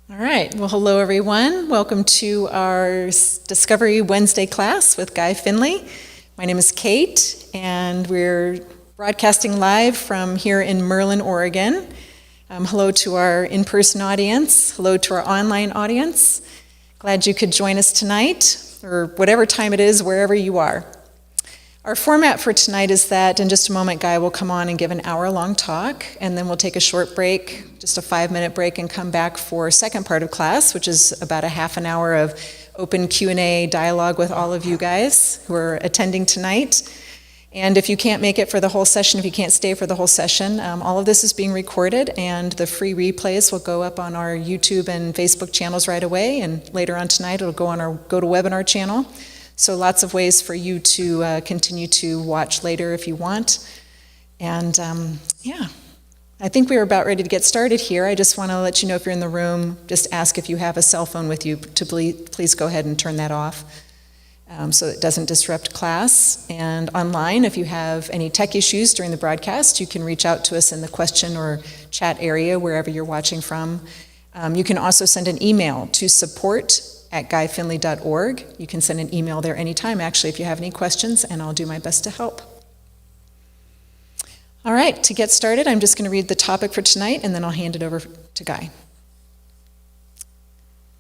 All right, well, hello everyone. Welcome to our Discovery Wednesday class with Guy Finley. My name is Kate, and we're broadcasting live from here in Merlin, Oregon. Hello to our in-person audience. Hello to our online audience. Glad you could join us tonight, or whatever time it is, wherever you are. Our format for tonight is that in just a moment, Guy will come on and give an hour-long talk, and then we'll take a short break, just a 5-minute break, and come back for second part of class, which is about a half an hour of open Q&A dialogue with all of you guys who are attending tonight. And if you can't make it for the whole session, if you can't stay for the whole session, all of this is being recorded, and the free replays will go up on our YouTube and Facebook channels right away, and later on tonight it'll go on our GoToWebinar channel. So lots of ways for you to continue to watch later if you want. And I think we are about ready to get started here. I just want to let you know if you're in the room, just ask if you have a cell phone with you to please go ahead and turn that off so it doesn't disrupt class. And online, if you have any tech issues during the broadcast, you can reach out to us in the question or chat area wherever you're watching from. You can also send an email to support@guyfinley.org. You can send an email there anytime, actually, if you have any questions, and I'll do my best to help. All right, to get started, I'm just going to read the topic for tonight, and then I'll hand it over to Guy.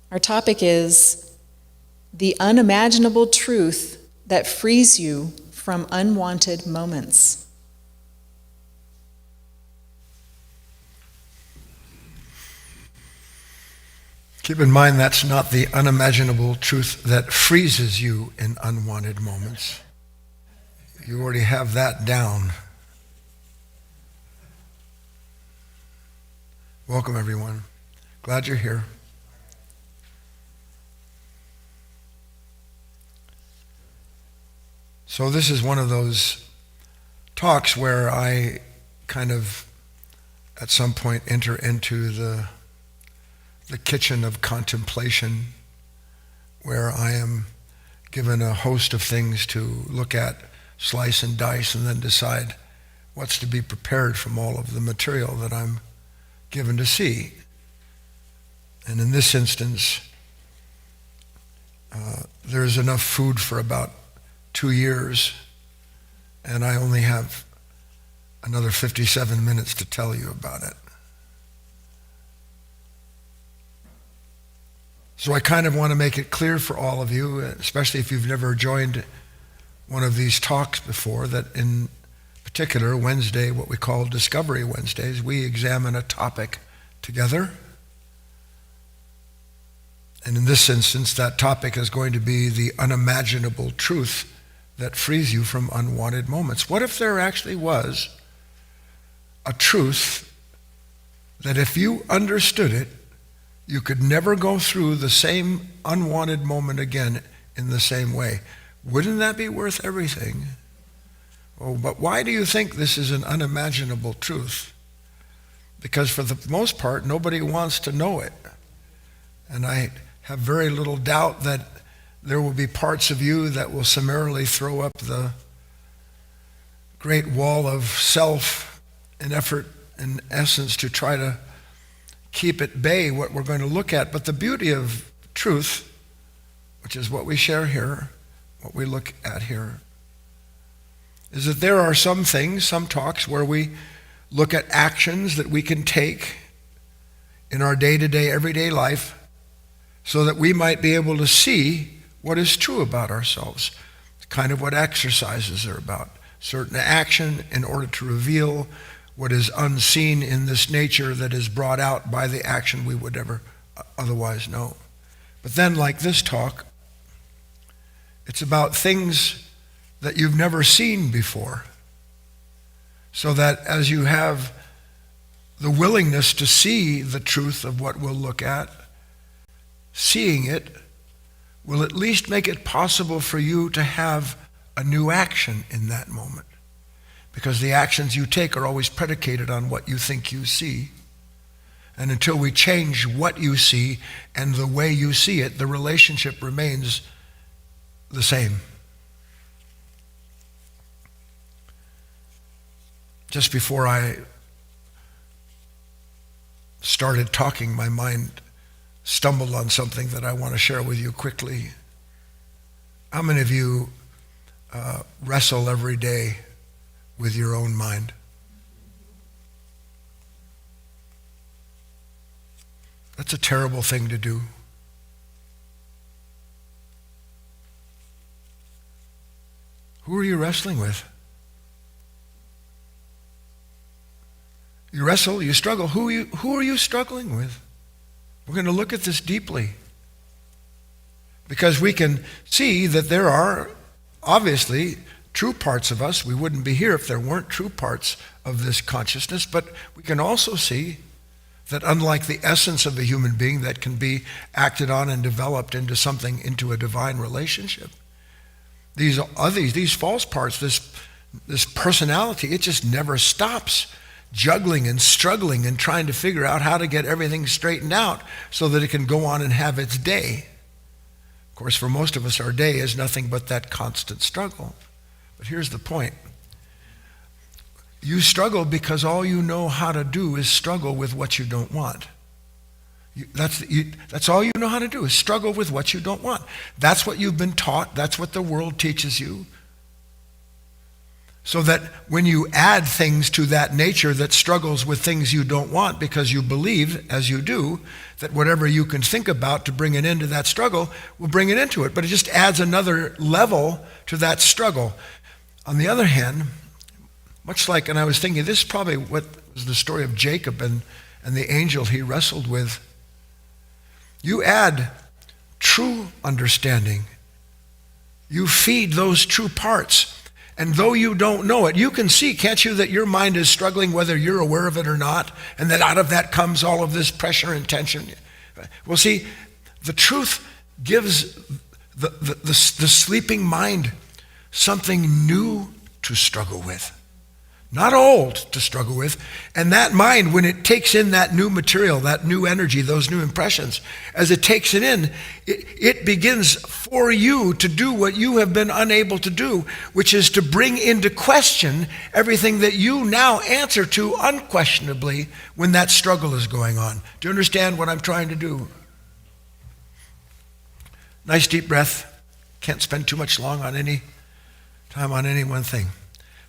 Our topic is the unimaginable truth that frees you from unwanted moments. Keep in mind that's not the unimaginable truth that freezes you in unwanted moments. You already have that down. Welcome, everyone. Glad you're here. So this is one of those talks where I kind of, at some point, enter into the kitchen of contemplation, where I am given a host of things to look at, slice and dice, and then decide what's to be prepared from all of the material that I'm given to see. And in this instance, there's enough food for about 2 years, and I only have another 57 minutes to tell you about it. So I kind of want to make it clear for all of you, especially if you've never joined one of these talks before, that in particular, Wednesday, what we call Discovery Wednesdays, we examine a topic together. And in this instance, that topic is going to be the unimaginable truth that frees you from unwanted moments. What if there actually was a truth that if you understood it, you could never go through the same unwanted moment again in the same way? Wouldn't that be worth everything? Oh, but why do you think this is an unimaginable truth? Because for the most part, nobody wants to know it. And I have very little doubt that there will be parts of you that will summarily throw up the great wall of self in effort, in essence, to try to keep at bay what we're going to look at. But the beauty of truth, which is what we share here, what we look at here, is that there are some things, some talks, where we look at actions that we can take in our day-to-day, everyday life so that we might be able to see what is true about ourselves. It's kind of what exercises are about. Certain action in order to reveal what is unseen in this nature that is brought out by the action we would never otherwise know. But then, like this talk, it's about things that you've never seen before, so that as you have the willingness to see the truth of what we'll look at, seeing it will at least make it possible for you to have a new action in that moment. Because the actions you take are always predicated on what you think you see. And until we change what you see and the way you see it, the relationship remains the same. Just before I started talking, my mind stumbled on something that I want to share with you quickly. How many of you wrestle every day with your own mind? That's a terrible thing to do. Who are you wrestling with? You wrestle, you struggle. Who are you struggling with? We're going to look at this deeply, because we can see that there are obviously true parts of us. We wouldn't be here if there weren't true parts of this consciousness, but we can also see that unlike the essence of a human being that can be acted on and developed into something, into a divine relationship, these false parts, this personality, it just never stops juggling and struggling and trying to figure out how to get everything straightened out so that it can go on and have its day. Of course, for most of us, our day is nothing but that constant struggle. But here's the point. You struggle because all you know how to do is struggle with what you don't want. That's all you know how to do, is struggle with what you don't want. That's what you've been taught. That's what the world teaches you. So that when you add things to that nature that struggles with things you don't want, because you believe, as you do, that whatever you can think about to bring an end to that struggle will bring it into it. But it just adds another level to that struggle. On the other hand, much like, and I was thinking, this is probably what was the story of Jacob and the angel he wrestled with. You add true understanding. You feed those true parts. And though you don't know it, you can see, can't you, that your mind is struggling whether you're aware of it or not, and that out of that comes all of this pressure and tension. Well, see, the truth gives the sleeping mind something new to struggle with. Not old to struggle with. And that mind, when it takes in that new material, that new energy, those new impressions, as it takes it in, it begins for you to do what you have been unable to do, which is to bring into question everything that you now answer to unquestionably when that struggle is going on. Do you understand what I'm trying to do? Nice deep breath. Can't spend too much time on any one thing.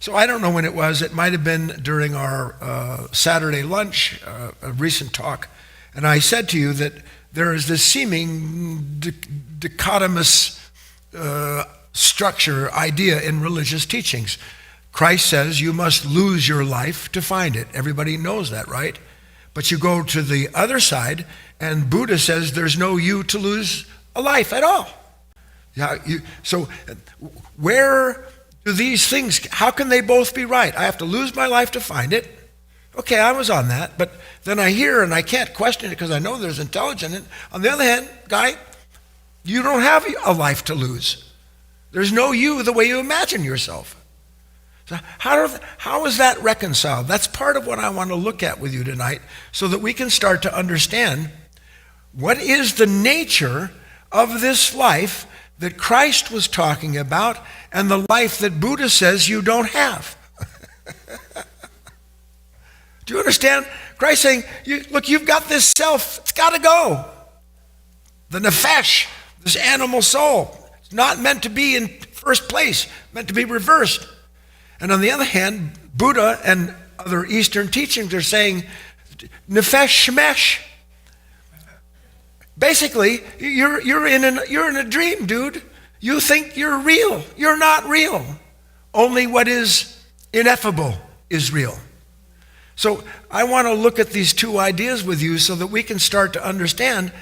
So I don't know when it was. It might have been during our Saturday lunch, a recent talk. And I said to you that there is this seeming dichotomous structure, idea in religious teachings. Christ says you must lose your life to find it. Everybody knows that, right? But you go to the other side, and Buddha says there's no you to lose a life at all. So where do these things, how can they both be right? I have to lose my life to find it. Okay, I was on that, but then I hear and I can't question it because I know there's intelligence in it. On the other hand, Guy, you don't have a life to lose. There's no you the way you imagine yourself. So how is that reconciled? That's part of what I want to look at with you tonight so that we can start to understand what is the nature of this life that Christ was talking about and the life that Buddha says you don't have. Do you understand? Christ saying, look, you've got this self, it's got to go. The nefesh, this animal soul, it's not meant to be in first place, meant to be reversed. And on the other hand, Buddha and other Eastern teachings are saying, nefesh shemesh. Basically, you're in a dream, dude. You think you're real. You're not real. Only what is ineffable is real. So I want to look at these two ideas with you so that we can start to understand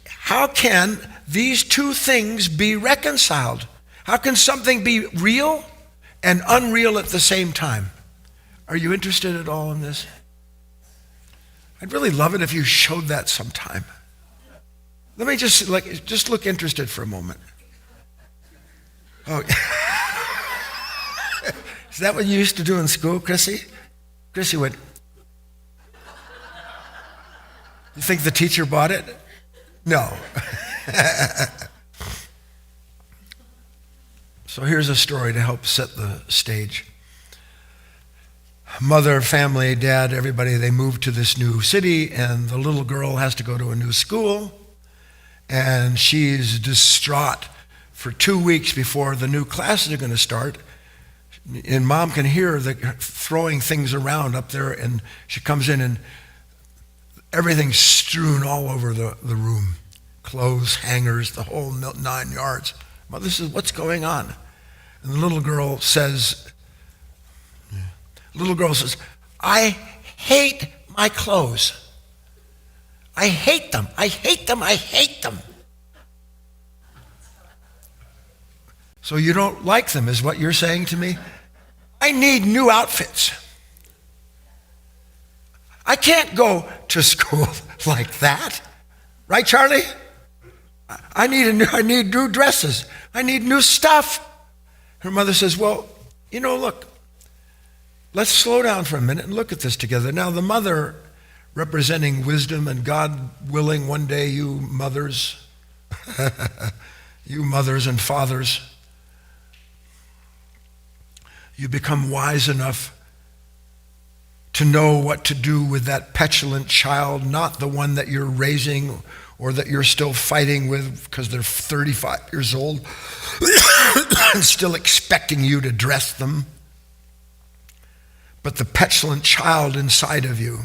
how can these two things be reconciled? How can something be real and unreal at the same time? Are you interested at all in this? I'd really love it if you showed that sometime. Let me just look interested for a moment. Oh, is that what you used to do in school, Chrissy? Chrissy would. You think the teacher bought it? No. So here's a story to help set the stage. Mother, family, dad, everybody, they moved to this new city, and the little girl has to go to a new school. and she's distraught for 2 weeks before the new classes are going to start. And mom can hear her throwing things around up there, and she comes in and everything's strewn all over the room. Clothes, hangers, the whole 9 yards. Mother says, what's going on? And the little girl says, I hate my clothes. I hate them. I hate them. I hate them. So you don't like them, is what you're saying to me? I need new outfits. I can't go to school like that. Right, Charlie? I need new dresses. I need new stuff. Her mother says, well, look, let's slow down for a minute and look at this together. Now, the mother, representing wisdom, and God willing, one day you mothers, you mothers and fathers, you become wise enough to know what to do with that petulant child, not the one that you're raising or that you're still fighting with because they're 35 years old and still expecting you to dress them, but the petulant child inside of you,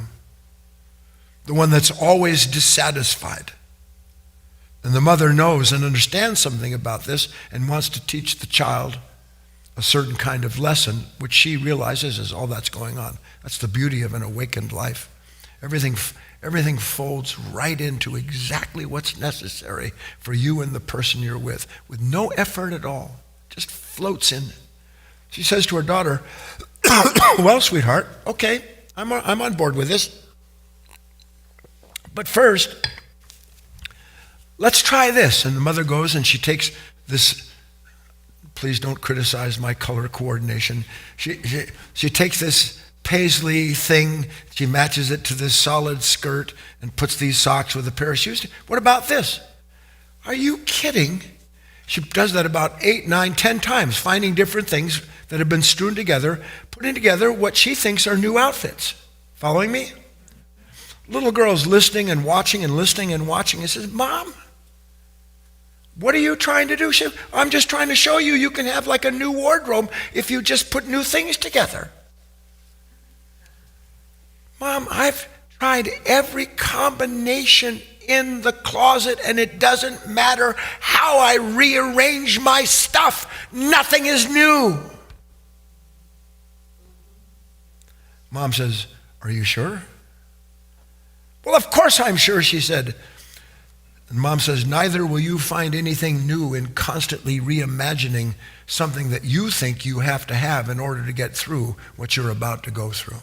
the one that's always dissatisfied. And the mother knows and understands something about this and wants to teach the child a certain kind of lesson, which she realizes is all that's going on. That's the beauty of an awakened life. Everything folds right into exactly what's necessary for you and the person you're with no effort at all. Just floats in. She says to her daughter, well, sweetheart, okay, I'm on board with this. But first, let's try this. And the mother goes and she takes this. Please don't criticize my color coordination. She takes this paisley thing, she matches it to this solid skirt and puts these socks with a pair of shoes. What about this? Are you kidding? She does that about 8, 9, 10 times, finding different things that have been strewn together, putting together what she thinks are new outfits. Following me? Little girl's listening and watching and listening and watching and says, Mom, what are you trying to do? I'm just trying to show you you can have like a new wardrobe if you just put new things together. Mom, I've tried every combination in the closet and it doesn't matter how I rearrange my stuff. Nothing is new. Mom says, are you sure? Well, of course I'm sure, she said. And Mom says, neither will you find anything new in constantly reimagining something that you think you have to have in order to get through what you're about to go through.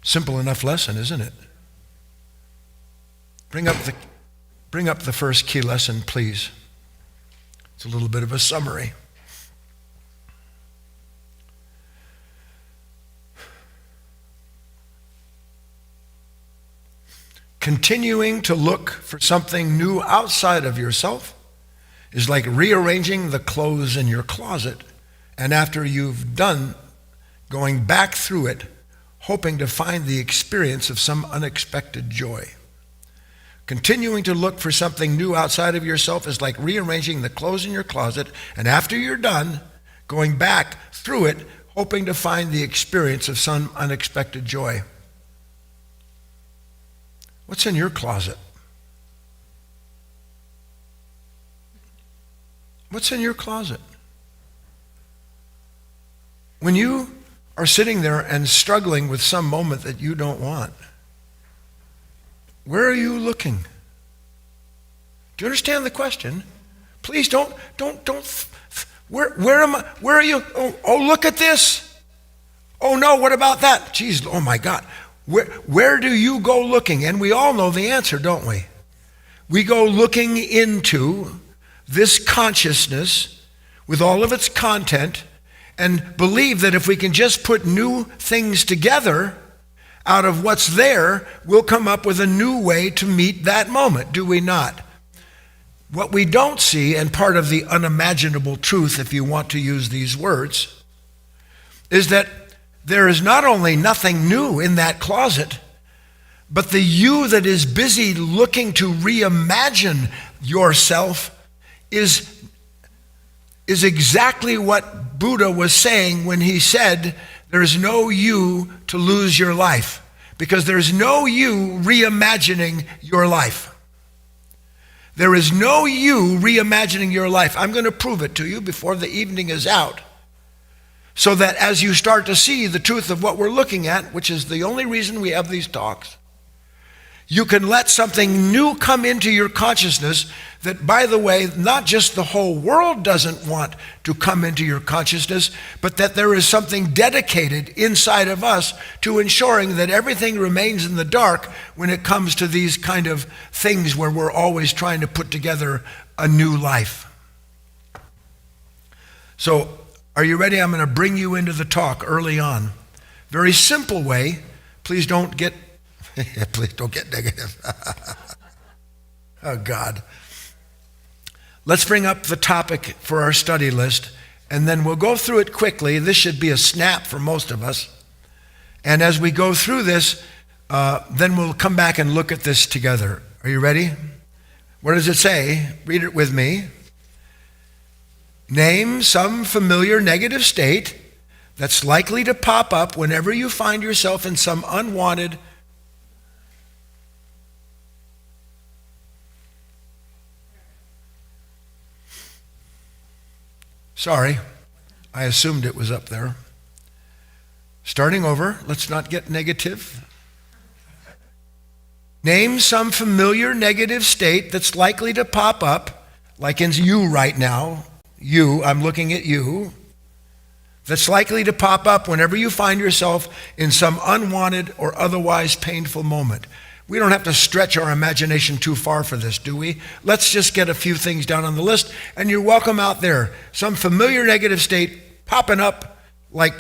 Simple enough lesson, isn't it? Bring up the first key lesson, please. It's a little bit of a summary. Continuing to look for something new outside of yourself is like rearranging the clothes in your closet, and after you've done, going back through it, hoping to find the experience of some unexpected joy. Continuing to look for something new outside of yourself is like rearranging the clothes in your closet, and after you're done, going back through it, hoping to find the experience of some unexpected joy. What's in your closet? What's in your closet? When you are sitting there and struggling with some moment that you don't want, where are you looking? Do you understand the question? Please don't, where am I, where are you? Oh, look at this. Oh no, what about that? Geez, oh my God. Where do you go looking? And we all know the answer, don't we? We go looking into this consciousness with all of its content and believe that if we can just put new things together out of what's there, we'll come up with a new way to meet that moment, do we not? What we don't see, and part of the unimaginable truth, if you want to use these words, is that there is not only nothing new in that closet, But the you that is busy looking to reimagine yourself is exactly what Buddha was saying when he said, there's no you to lose your life, because there's no you reimagining your life. There is no you reimagining your life. I'm going to prove it to you before the evening is out, so that as you start to see the truth of what we're looking at, which is the only reason we have these talks, you can let something new come into your consciousness that, by the way, not just the whole world doesn't want to come into your consciousness, but that there is something dedicated inside of us to ensuring that everything remains in the dark when it comes to these kind of things where we're always trying to put together a new life. So, are you ready? I'm going to bring you into the talk early on. Very simple way. Please don't get negative. Oh, God. Let's bring up the topic for our study list, and then we'll go through it quickly. This should be a snap for most of us. And as we go through this, then we'll come back and look at this together. Are you ready? What does it say? Read it with me. Name some familiar negative state that's likely to pop up whenever you find yourself in some unwanted. Sorry, I assumed it was up there. Starting over, let's not get negative. Name some familiar negative state that's likely to pop up, like in you right now. You, I'm looking at you. That's likely to pop up whenever you find yourself in some unwanted or otherwise painful moment. We don't have to stretch our imagination too far for this, do we? Let's just get a few things down on the list, and you're welcome out there. Some familiar negative state popping up like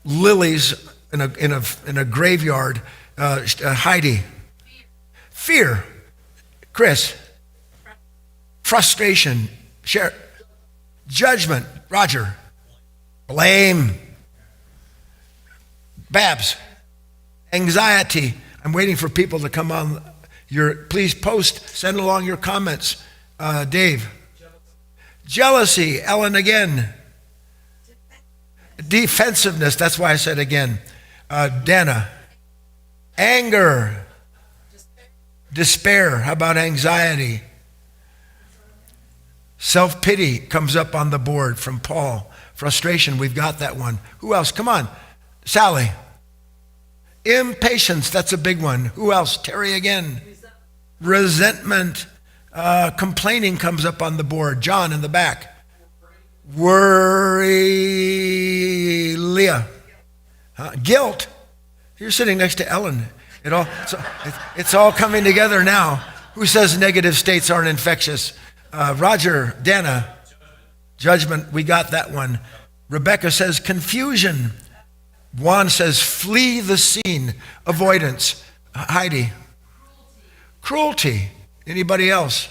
lilies in a graveyard. Heidi. Fear. Chris. Frustration. Share. Judgment. Roger. Blame. Babs. Anxiety. I'm waiting for people to come on. Please post, send along your comments. Dave. Jealousy. Ellen again. Defensiveness. That's why I said again. Dana. Anger. Despair. How about anxiety? Self-pity comes up on the board from Paul. Frustration. We've got that one. Who else? Come on. Sally. Impatience, that's a big one. Who else? Terry again. Resentment. Complaining comes up on the board. John in the back. Worry. Leah. Guilt. You're sitting next to Ellen. It's all coming together now. Who says negative states aren't infectious? Roger. Dana. Judgment, we got that one. Rebecca says confusion. Juan says, flee the scene. Avoidance. Heidi. Cruelty. Anybody else?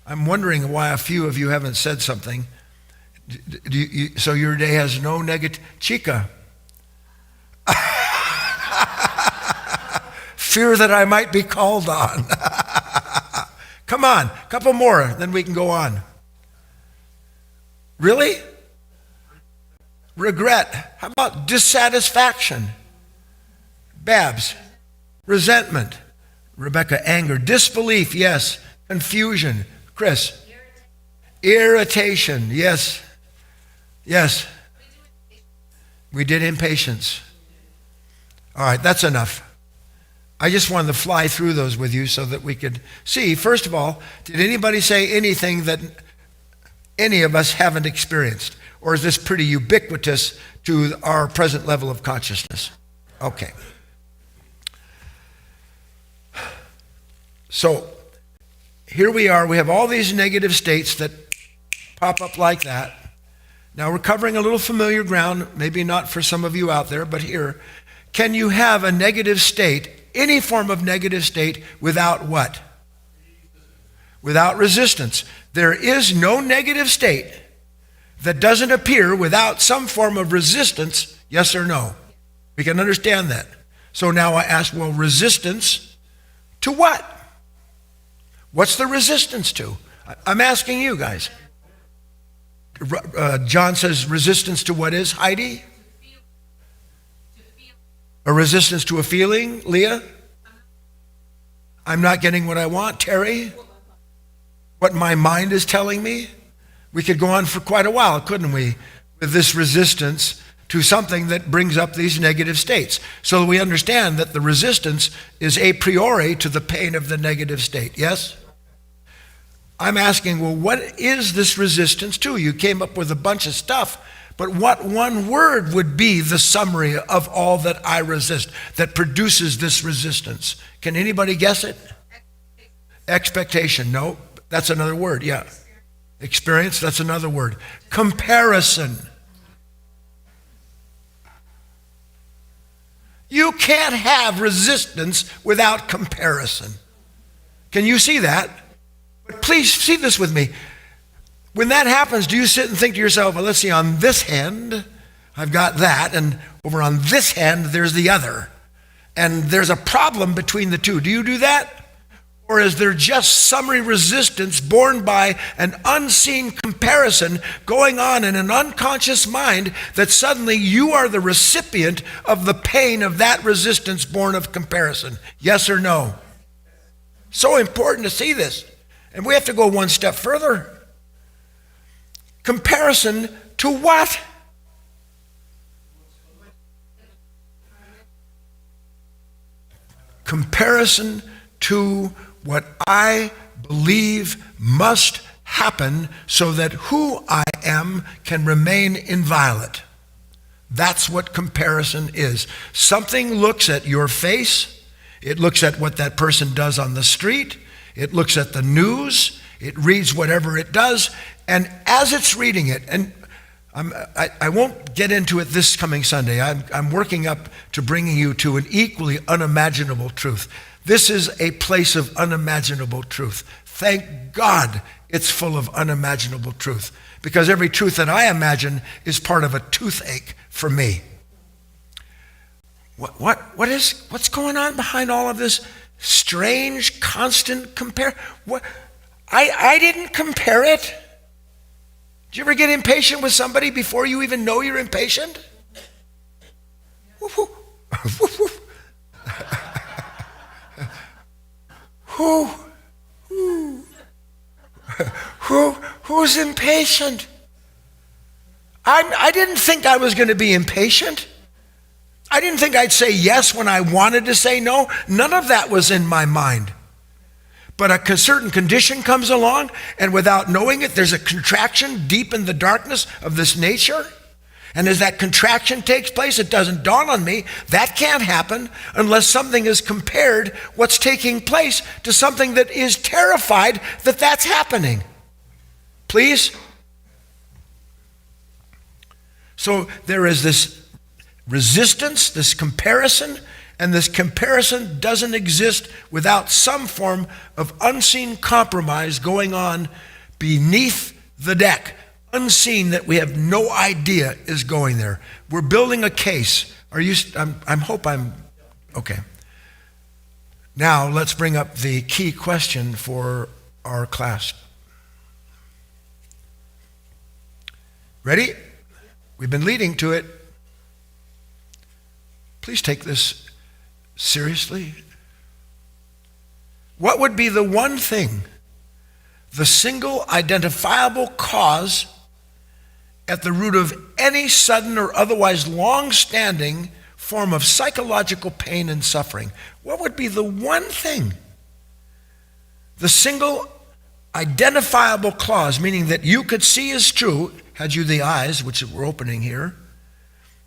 I'm wondering why a few of you haven't said something. So your day has no negative. Chica. Fear that I might be called on. Come on, a couple more, then we can go on. Really? Regret. How about dissatisfaction? Babs. Resentment. Rebecca. Anger. Disbelief. Yes. Confusion. Chris. Irritation. Yes. Yes. We did impatience. All right, that's enough. I just wanted to fly through those with you so that we could see. First of all, did anybody say anything that any of us haven't experienced? Or is this pretty ubiquitous to our present level of consciousness? Okay. So here we are. We have all these negative states that pop up like that. Now we're covering a little familiar ground, maybe not for some of you out there, but here. Can you have a negative state, any form of negative state, without what? Without resistance. There is no negative state that doesn't appear without some form of resistance, yes or no? We can understand that. So now I ask, well, resistance, To what? What's the resistance to? I'm asking you guys. John says resistance to what is, Heidi? A resistance to a feeling, Leah? I'm not getting what I want, Terry? What my mind is telling me? We could go on for quite a while, couldn't we? With this resistance to something that brings up these negative states. So we understand that the resistance is a priori to the pain of the negative state, yes? I'm asking, well, what is this resistance to? You came up with a bunch of stuff, but what one word would be the summary of all that I resist, that produces this resistance? Can anybody guess it? Expectation, no, that's another word, yeah. Experience, that's another word. Comparison. You can't have resistance without comparison. Can you see that? But please see this with me. When that happens, do you sit and think to yourself, well, let's see, on this hand, I've got that, and over on this hand, there's the other. And there's a problem between the two. Do you do that? Or is there just summary resistance born by an unseen comparison going on in an unconscious mind that suddenly you are the recipient of the pain of that resistance born of comparison? Yes or no? So important to see this. And we have to go one step further. Comparison to what? Comparison to what I believe must happen so that who I am can remain inviolate. That's what comparison is. Something looks at your face. It looks at what that person does on the street. It looks at the news. It reads whatever it does. And as it's reading it, and I won't get into it this coming Sunday. I'm working up to bringing you to an equally unimaginable truth. This is a place of unimaginable truth. Thank God it's full of unimaginable truth, because every truth that I imagine is part of a toothache for me. What's going on behind all of this strange, constant compare? What? I didn't compare it. Do you ever get impatient with somebody before you even know you're impatient? Woof, woof. Woof, woof. Who's impatient? I didn't think I was going to be impatient. I didn't think I'd say yes when I wanted to say no. None of that was in my mind. But a certain condition comes along, and without knowing it, there's a contraction deep in the darkness of this nature. And as that contraction takes place, it doesn't dawn on me. That can't happen unless something is compared what's taking place to something that is terrified that that's happening. Please? So there is this resistance, this comparison, and this comparison doesn't exist without some form of unseen compromise going on beneath the deck. Unseen, that we have no idea is going there. We're building a case. Okay. Now let's bring up the key question for our class. Ready? We've been leading to it. Please take this seriously. What would be the one thing, the single identifiable cause at the root of any sudden or otherwise long-standing form of psychological pain and suffering? What would be the one thing, the single identifiable cause, meaning that you could see is true, had you the eyes, which we're opening here,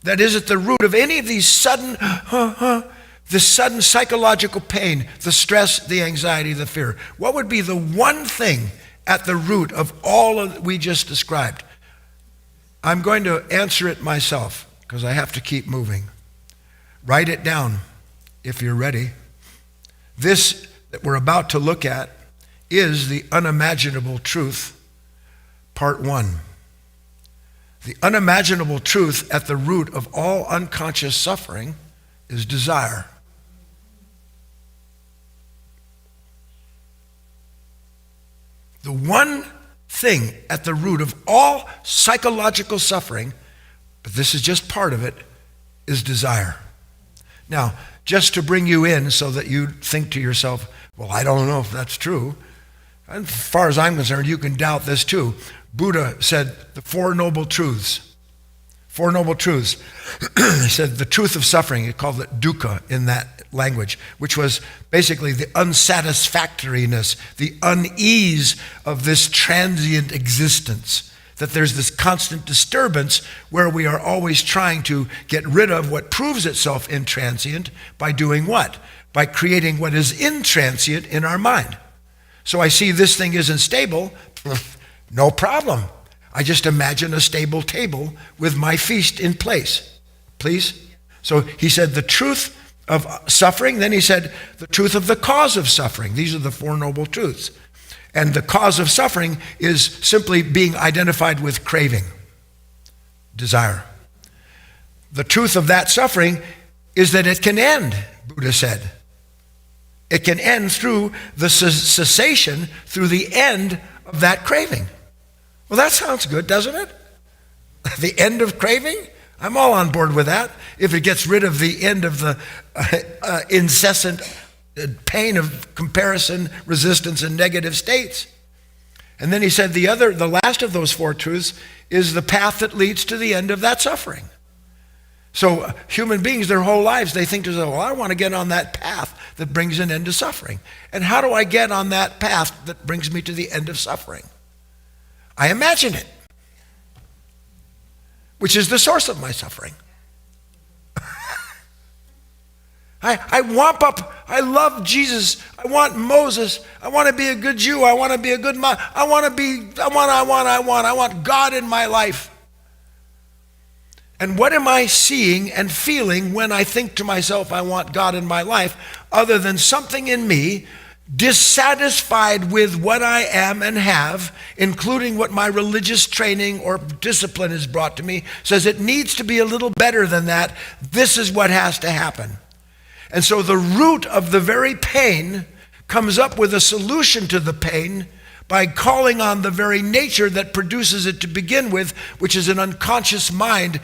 that is at the root of any of these sudden, the sudden psychological pain, the stress, the anxiety, the fear? What would be the one thing at the root of all that we just described? I'm going to answer it myself because I have to keep moving. Write it down if you're ready. This that we're about to look at is the unimaginable truth, part 1. The unimaginable truth at the root of all unconscious suffering is desire. The one thing at the root of all psychological suffering, but this is just part of it, is desire. Now, just to bring you in so that you think to yourself, well, I don't know if that's true. As far as I'm concerned, you can doubt this too. Buddha said the Four Noble Truths. Four Noble Truths. He said the truth of suffering. He called it dukkha in that language, which was basically the unsatisfactoriness, the unease of this transient existence. That there's this constant disturbance where we are always trying to get rid of what proves itself intransient by doing what? By creating what is intransient in our mind. So I see this thing isn't stable, no problem. I just imagine a stable table with my feast in place. Please? So he said the truth of suffering, then he said the truth of the cause of suffering. These are the Four Noble Truths. And the cause of suffering is simply being identified with craving, desire. The truth of that suffering is that it can end, Buddha said. It can end through the cessation, through the end of that craving. Well, that sounds good, doesn't it? The end of craving? I'm all on board with that. If it gets rid of the end of the incessant pain of comparison, resistance, and negative states. And then he said the last of those four truths is the path that leads to the end of that suffering. So human beings, their whole lives, they think to themselves, well, I want to get on that path that brings an end to suffering. And how do I get on that path that brings me to the end of suffering? I imagine it, which is the source of my suffering. I wamp up. I love Jesus. I want Moses. I want to be a good Jew. I want to be a good mom. I want God in my life. And what am I seeing and feeling when I think to myself, I want God in my life, other than something in me dissatisfied with what I am and have, including what my religious training or discipline has brought to me, says it needs to be a little better than that. This is what has to happen. And so the root of the very pain comes up with a solution to the pain by calling on the very nature that produces it to begin with, which is an unconscious mind,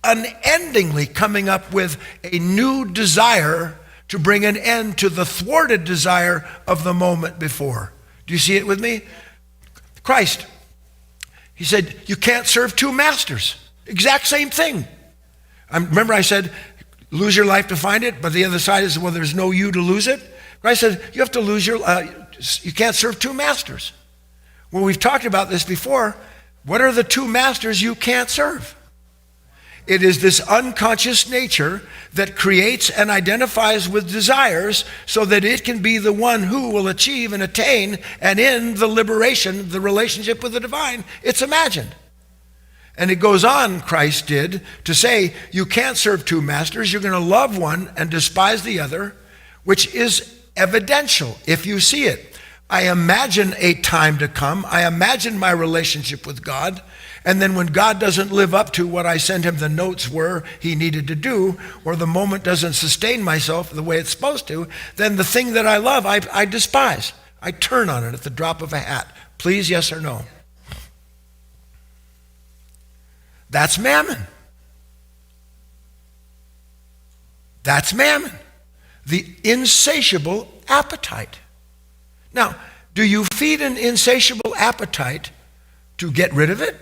unendingly coming up with a new desire to bring an end to the thwarted desire of the moment before. Do you see it with me? Christ, he said, you can't serve two masters. Exact same thing. Remember I said, lose your life to find it, but the other side is, well, there's no you to lose it. Christ said, you have to lose you can't serve two masters. Well, we've talked about this before. What are the two masters you can't serve? It is this unconscious nature that creates and identifies with desires so that it can be the one who will achieve and attain and in the liberation, the relationship with the divine, it's imagined. And it goes on, Christ did, to say, you can't serve two masters. You're going to love one and despise the other, which is evidential if you see it. I imagine a time to come. I imagine my relationship with God. And then when God doesn't live up to what I sent him the notes were he needed to do, or the moment doesn't sustain myself the way it's supposed to, then the thing that I love, I despise. I turn on it at the drop of a hat. Please, yes or no? That's mammon. That's mammon. The insatiable appetite. Now, do you feed an insatiable appetite to get rid of it?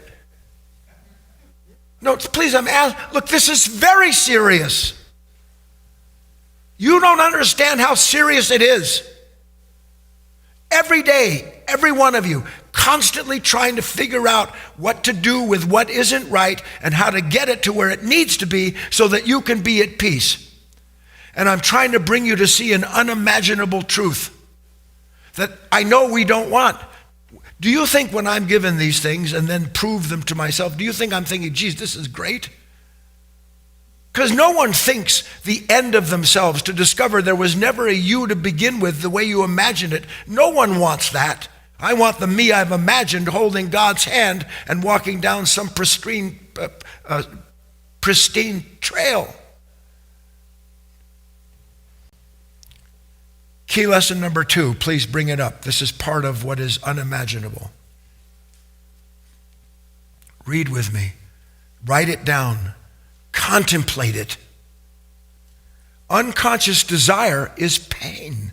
No, please, I'm asking. Look, this is very serious. You don't understand how serious it is. Every day, every one of you, constantly trying to figure out what to do with what isn't right and how to get it to where it needs to be so that you can be at peace. And I'm trying to bring you to see an unimaginable truth that I know we don't want. Do you think when I'm given these things and then prove them to myself, do you think I'm thinking, geez, this is great? Because no one thinks the end of themselves to discover there was never a you to begin with the way you imagined it. No one wants that. I want the me I've imagined holding God's hand and walking down some pristine trail. Key lesson number 2, please bring it up. This is part of what is unimaginable. Read with me. Write it down. Contemplate it. Unconscious desire is pain.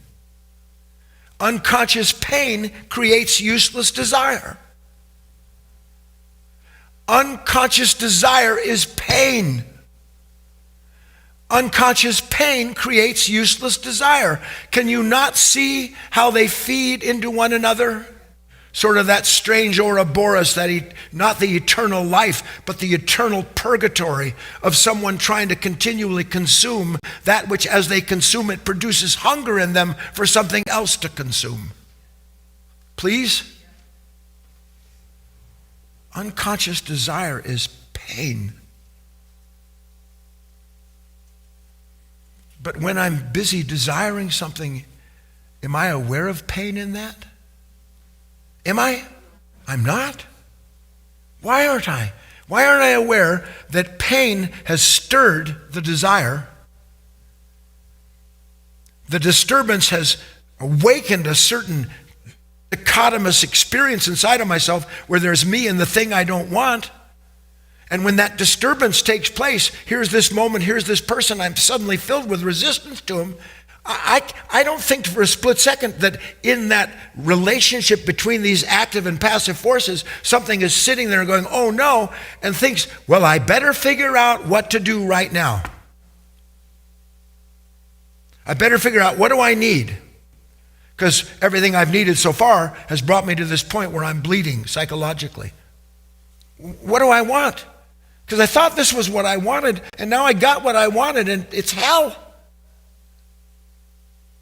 Unconscious pain creates useless desire. Unconscious desire is pain. Unconscious pain creates useless desire. Can you not see how they feed into one another? Sort of that strange Ouroboros, not the eternal life, but the eternal purgatory of someone trying to continually consume that which, as they consume it, produces hunger in them for something else to consume. Please? Unconscious desire is pain. But when I'm busy desiring something, am I aware of pain in that? Am I? I'm not. Why aren't I? Why aren't I aware that pain has stirred the desire? The disturbance has awakened a certain dichotomous experience inside of myself where there's me and the thing I don't want. And when that disturbance takes place, here's this moment, here's this person, I'm suddenly filled with resistance to him. I don't think for a split second that in that relationship between these active and passive forces, something is sitting there going, oh no, and thinks, well, I better figure out what to do right now. I better figure out, what do I need? Because everything I've needed so far has brought me to this point where I'm bleeding psychologically. What do I want? Because I thought this was what I wanted, and now I got what I wanted, and it's hell.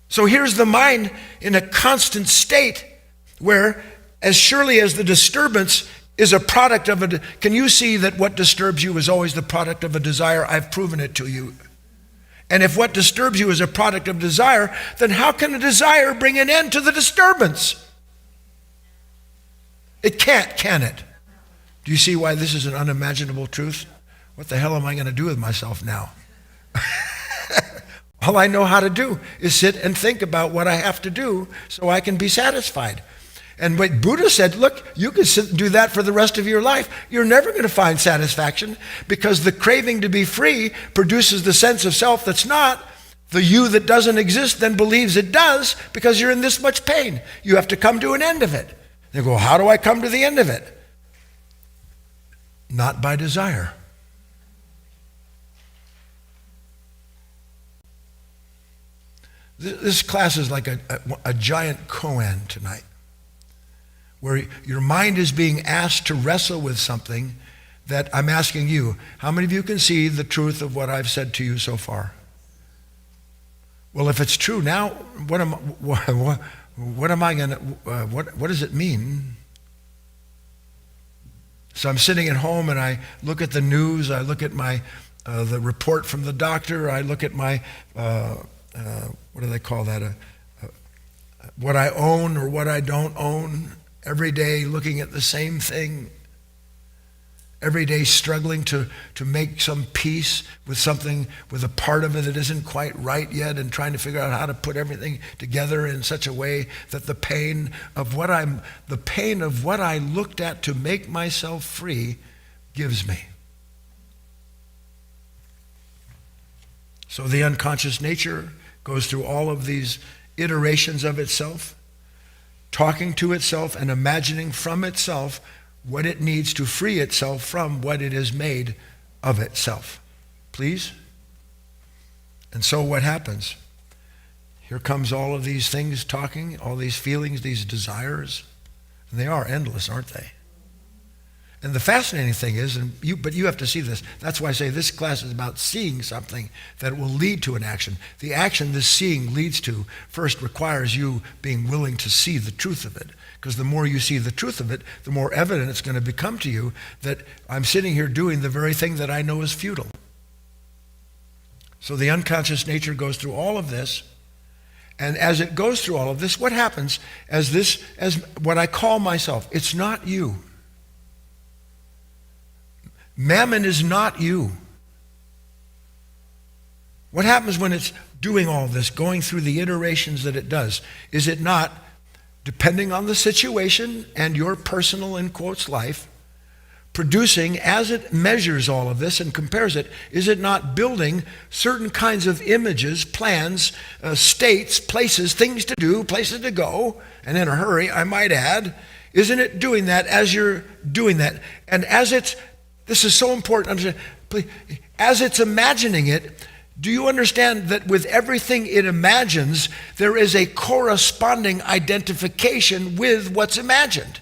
So here's the mind in a constant state where, as surely as the disturbance is a product of a... Can you see that what disturbs you is always the product of a desire? I've proven it to you. And if what disturbs you is a product of desire, then how can a desire bring an end to the disturbance? It can't, can it? Do you see why this is an unimaginable truth? What the hell am I going to do with myself now? All I know how to do is sit and think about what I have to do so I can be satisfied. And what Buddha said, look, you can sit and do that for the rest of your life. You're never going to find satisfaction because the craving to be free produces the sense of self that's not. The you that doesn't exist then believes it does because you're in this much pain. You have to come to an end of it. They go, how do I come to the end of it? Not by desire. This class is like a giant koan tonight, where your mind is being asked to wrestle with something that I'm asking you. How many of you can see the truth of what I've said to you so far? Well, if it's true now, what am I going to? What does it mean? So I'm sitting at home and I look at the news. I look at my the report from the doctor. I look at my what do they call that? What I own or what I don't own. Every day looking at the same thing. Every day struggling to make some peace with something, with a part of it that isn't quite right yet, and trying to figure out how to put everything together in such a way that the pain of what I looked at to make myself free gives me. So the unconscious nature goes through all of these iterations of itself, talking to itself and imagining from itself what it needs to free itself from what it is made of itself. Please? And so what happens? Here comes all of these things talking, all these feelings, these desires, and they are endless, aren't they? And the fascinating thing is, but you have to see this. That's why I say this class is about seeing something that will lead to an action. The action this seeing leads to first requires you being willing to see the truth of it. Because the more you see the truth of it, the more evident it's going to become to you that I'm sitting here doing the very thing that I know is futile. So the unconscious nature goes through all of this. And as it goes through all of this, what happens as what I call myself? It's not you. Mammon is not you. What happens when it's doing all this, going through the iterations that it does? Is it not, depending on the situation and your personal, in quotes, life, producing, as it measures all of this and compares it, is it not building certain kinds of images, plans, states, places, things to do, places to go, and in a hurry, I might add? Isn't it doing that as you're doing that? And this is so important, as it's imagining it, do you understand that with everything it imagines, there is a corresponding identification with what's imagined?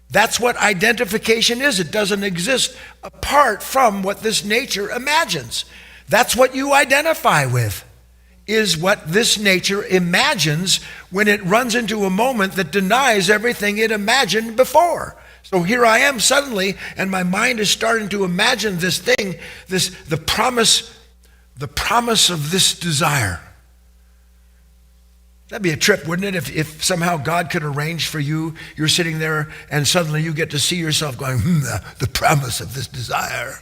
That's what identification is. It doesn't exist apart from what this nature imagines. That's what you identify with, is what this nature imagines when it runs into a moment that denies everything it imagined before. So here I am suddenly, and my mind is starting to imagine this thing, the promise of this desire. That'd be a trip, wouldn't it? If somehow God could arrange for you, you're sitting there and suddenly you get to see yourself going, the promise of this desire.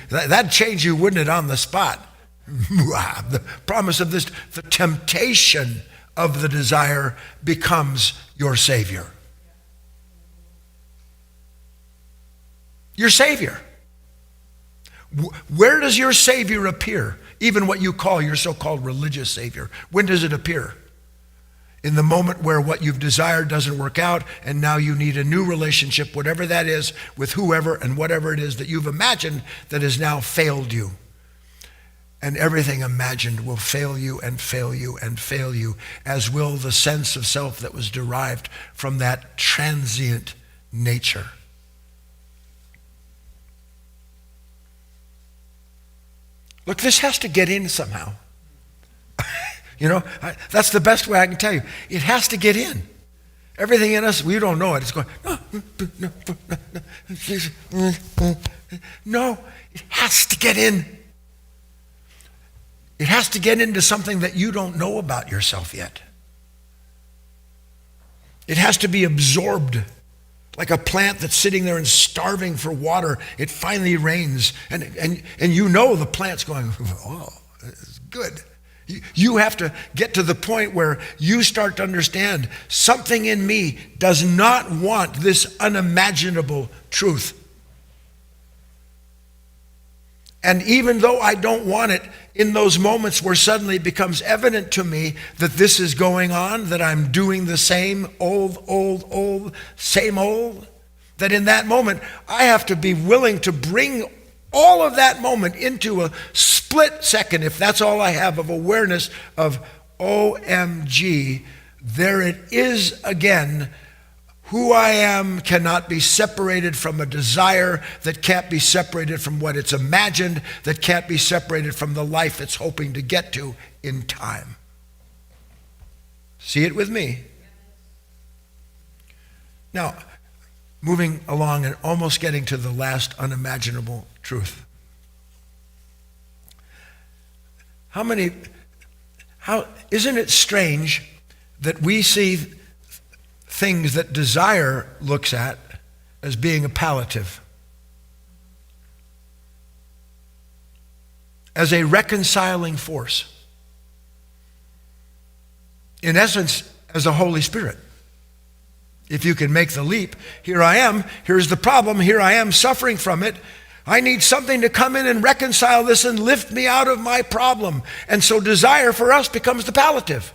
That'd change you, wouldn't it, on the spot? The promise of this, the temptation of the desire becomes your Savior. Your Savior. Where does your Savior appear? Even what you call your so-called religious Savior. When does it appear? In the moment where what you've desired doesn't work out, and now you need a new relationship, whatever that is, with whoever and whatever it is that you've imagined that has now failed you. And everything imagined will fail you and fail you and fail you, as will the sense of self that was derived from that transient nature. Look, this has to get in somehow. That's the best way I can tell you. It has to get in. Everything in us, we don't know it. It's going, no, it has to get in. It has to get into something that you don't know about yourself yet. It has to be absorbed. Like a plant that's sitting there and starving for water, it finally rains, and the plant's going, oh, it's good. You have to get to the point where you start to understand something in me does not want this unimaginable truth. And even though I don't want it, in those moments where suddenly it becomes evident to me that this is going on, that I'm doing the same old, same old, that in that moment I have to be willing to bring all of that moment into a split second, if that's all I have, of awareness of OMG, there it is again. Who I am cannot be separated from a desire that can't be separated from what it's imagined, that can't be separated from the life it's hoping to get to in time. See it with me? Now, moving along and almost getting to the last unimaginable truth. Isn't it strange that we see things that desire looks at as being a palliative, as a reconciling force, in essence, as a Holy Spirit? If you can make the leap, here I am, here's the problem, here I am suffering from it. I need something to come in and reconcile this and lift me out of my problem. And so desire for us becomes the palliative.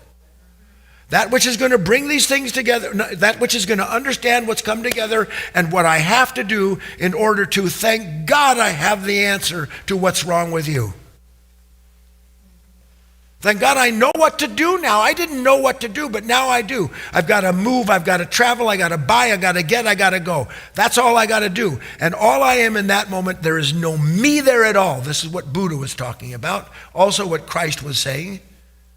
That which is going to bring these things together, that which is going to understand what's come together and what I have to do in order to thank God I have the answer to what's wrong with you. Thank God I know what to do now. I didn't know what to do, but now I do. I've got to move, I've got to travel, I got to buy, I got to get, I got to go. That's all I got to do. And all I am in that moment, there is no me there at all. This is what Buddha was talking about. Also what Christ was saying,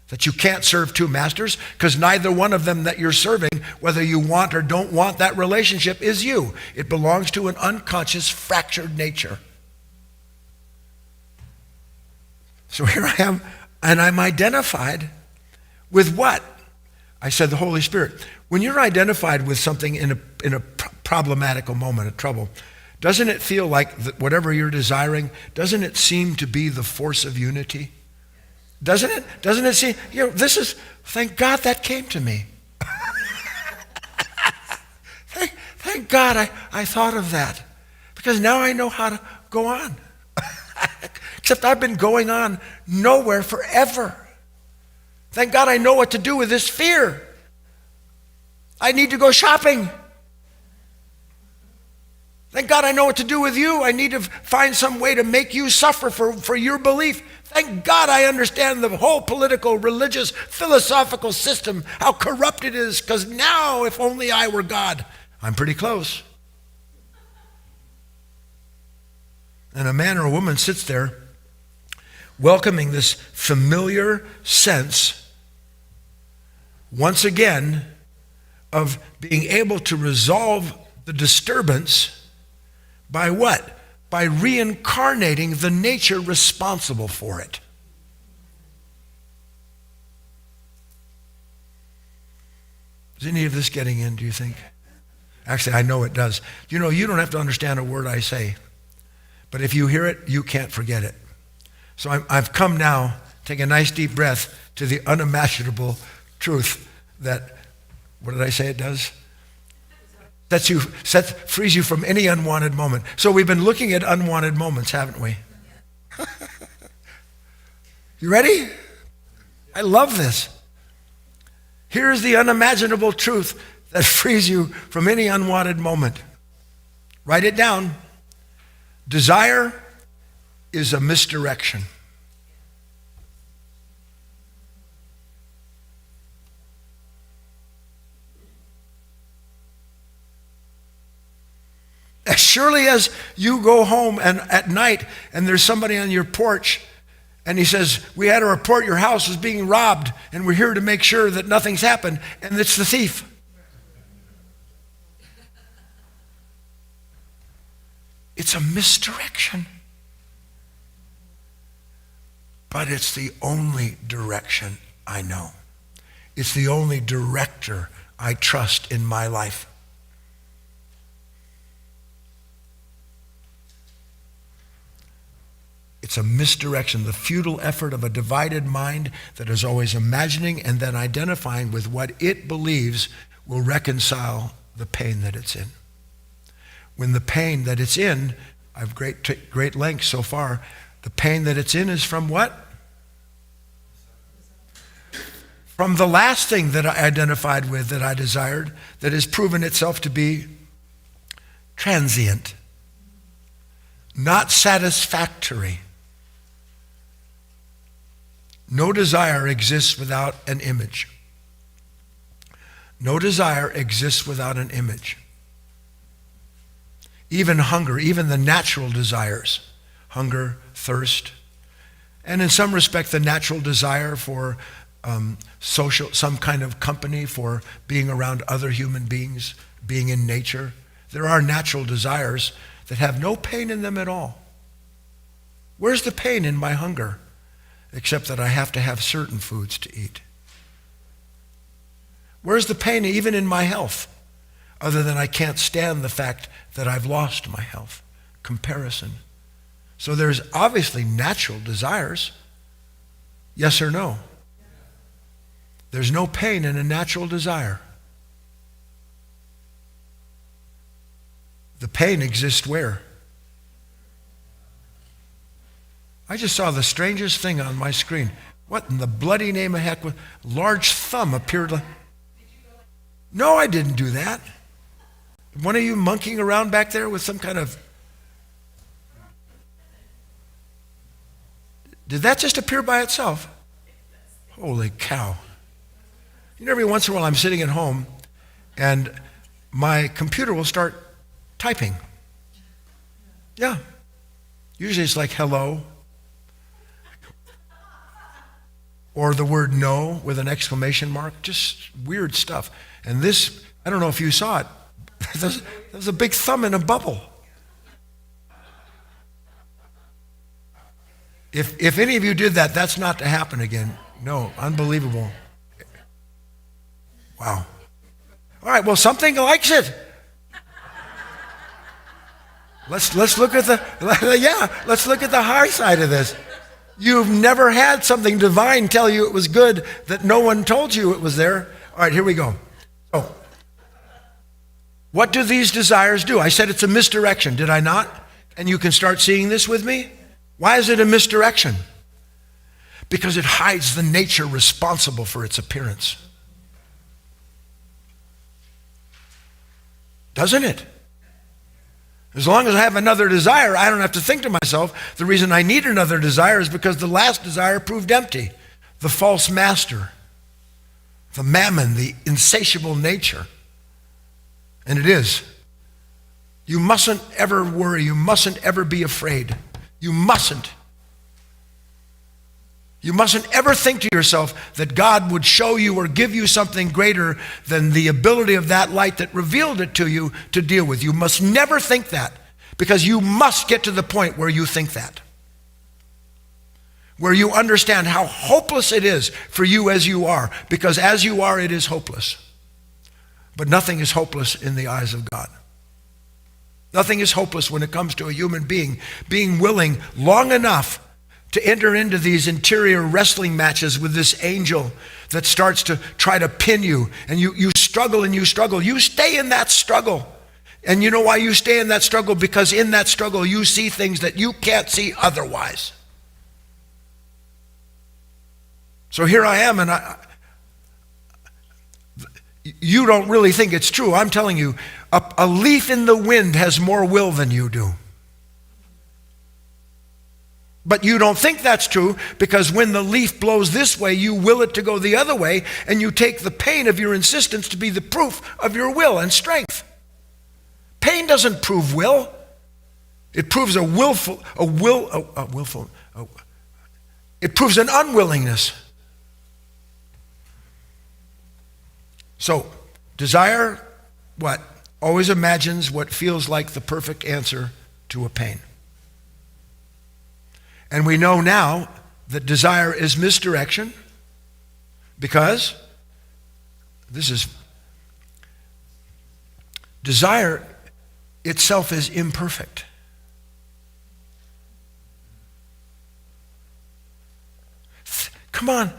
that you can't serve two masters, because neither one of them that you're serving, whether you want or don't want that relationship, is you. It belongs to an unconscious, fractured nature. So here I am, and I'm identified with what? I said the Holy Spirit. When you're identified with something in a problematical moment of trouble, doesn't it feel like that whatever you're desiring, doesn't it seem to be the force of unity? Doesn't it? Doesn't it seem, this is, thank God that came to me. Thank God I thought of that. Because now I know how to go on. Except I've been going on nowhere forever. Thank God I know what to do with this fear. I need to go shopping. Thank God I know what to do with you. I need to find some way to make you suffer for your belief. Thank God I understand the whole political, religious, philosophical system, how corrupt it is, because now, if only I were God, I'm pretty close. And a man or a woman sits there welcoming this familiar sense, once again, of being able to resolve the disturbance by what? By reincarnating the nature responsible for it. Is any of this getting in, do you think? Actually, I know it does. You don't have to understand a word I say. But if you hear it, you can't forget it. So I've come now, take a nice deep breath, to the unimaginable truth that, what did I say it does? Frees you from any unwanted moment. So we've been looking at unwanted moments, haven't we? You ready? I love this. Here's the unimaginable truth that frees you from any unwanted moment. Write it down. Desire is a misdirection. As surely as you go home and at night and there's somebody on your porch and he says, we had a report your house is being robbed and we're here to make sure that nothing's happened, and it's the thief. It's a misdirection. But it's the only direction I know. It's the only director I trust in my life. It's a misdirection, the futile effort of a divided mind that is always imagining and then identifying with what it believes will reconcile the pain that it's in. When the pain that it's in, I've great length so far, the pain that it's in is from what? From the last thing that I identified with, that I desired, that has proven itself to be transient, not satisfactory. No desire exists without an image. No desire exists without an image. Even hunger, even the natural desires, hunger, thirst, and in some respect the natural desire for social, some kind of company, for being around other human beings, being in nature. There are natural desires that have no pain in them at all. Where's the pain in my hunger? Except that I have to have certain foods to eat. Where's the pain even in my health? Other than I can't stand the fact that I've lost my health. Comparison. So there's obviously natural desires. Yes or no? There's no pain in a natural desire. The pain exists where? I just saw the strangest thing on my screen. What in the bloody name of heck? Large thumb appeared. No, I didn't do that. One of you monkeying around back there with some kind of... Did that just appear by itself? Holy cow. Every once in a while I'm sitting at home and my computer will start typing. Yeah. Usually it's like hello. Or the word no with an exclamation mark. Just weird stuff. And this, I don't know if you saw it. There's a big thumb in a bubble. If any of you did that, that's not to happen again. No, unbelievable. Wow. All right, well, something likes it. Let's look at the high side of this. You've never had something divine tell you it was good that no one told you it was there. All right, here we go. So, what do these desires do? I said it's a misdirection, did I not? And you can start seeing this with me. Why is it a misdirection? Because it hides the nature responsible for its appearance. Doesn't it? As long as I have another desire, I don't have to think to myself, the reason I need another desire is because the last desire proved empty. The false master, the mammon, the insatiable nature. And it is. You mustn't ever worry. You mustn't ever be afraid. You mustn't. You mustn't ever think to yourself that God would show you or give you something greater than the ability of that light that revealed it to you to deal with. You must never think that, because you must get to the point where you think that. Where you understand how hopeless it is for you as you are, because as you are, it is hopeless. But nothing is hopeless in the eyes of God. Nothing is hopeless when it comes to a human being being willing long enough to enter into these interior wrestling matches with this angel that starts to try to pin you. And you struggle and you struggle. You stay in that struggle. And you know why you stay in that struggle? Because in that struggle you see things that you can't see otherwise. So here I am, and you don't really think it's true. I'm telling you, a leaf in the wind has more will than you do. But you don't think that's true, because when the leaf blows this way, you will it to go the other way, and you take the pain of your insistence to be the proof of your will and strength. Pain doesn't prove will. It proves it proves an unwillingness. So, desire, what? Always imagines what feels like the perfect answer to a pain. And we know now that desire is misdirection, because desire itself is imperfect. Come on,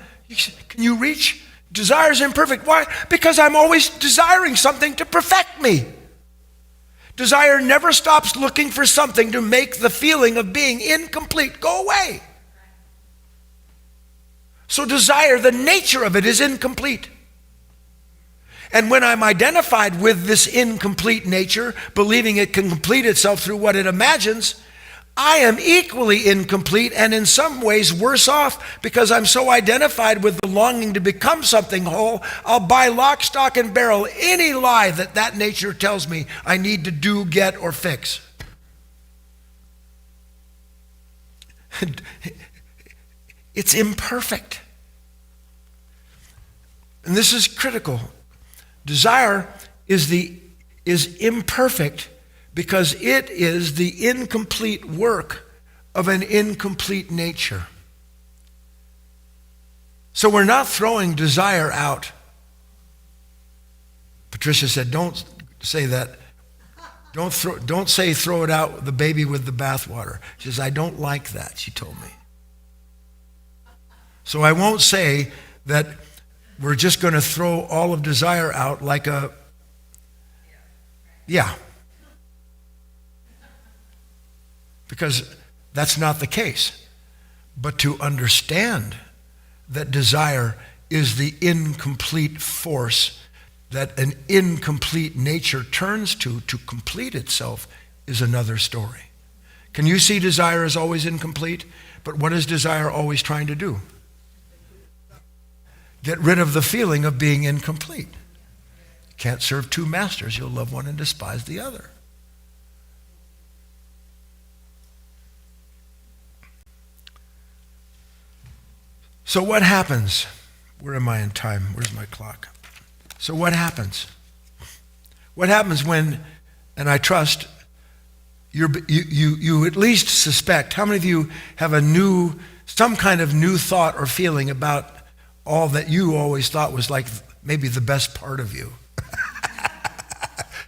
can you reach? Desire is imperfect. Why? Because I'm always desiring something to perfect me. Desire never stops looking for something to make the feeling of being incomplete go away. So desire, the nature of it is incomplete. And when I'm identified with this incomplete nature, believing it can complete itself through what it imagines, I am equally incomplete, and in some ways worse off, because I'm so identified with the longing to become something whole, I'll buy lock, stock, and barrel any lie that nature tells me I need to do, get, or fix. It's imperfect. And this is critical. Desire is imperfect because it is the incomplete work of an incomplete nature. So we're not throwing desire out. Patricia said, don't say that. Don't say throw it out, the baby with the bathwater. She says, I don't like that, she told me. So I won't say that we're just going to throw all of desire out like a, yeah. Because that's not the case. But to understand that desire is the incomplete force that an incomplete nature turns to complete itself is another story. Can you see desire is always incomplete? But what is desire always trying to do? Get rid of the feeling of being incomplete. You can't serve two masters. You'll love one and despise the other. So what happens? Where am I in time? Where's my clock? So what happens? What happens when, and I trust, you at least suspect, how many of you have some kind of new thought or feeling about all that you always thought was like maybe the best part of you?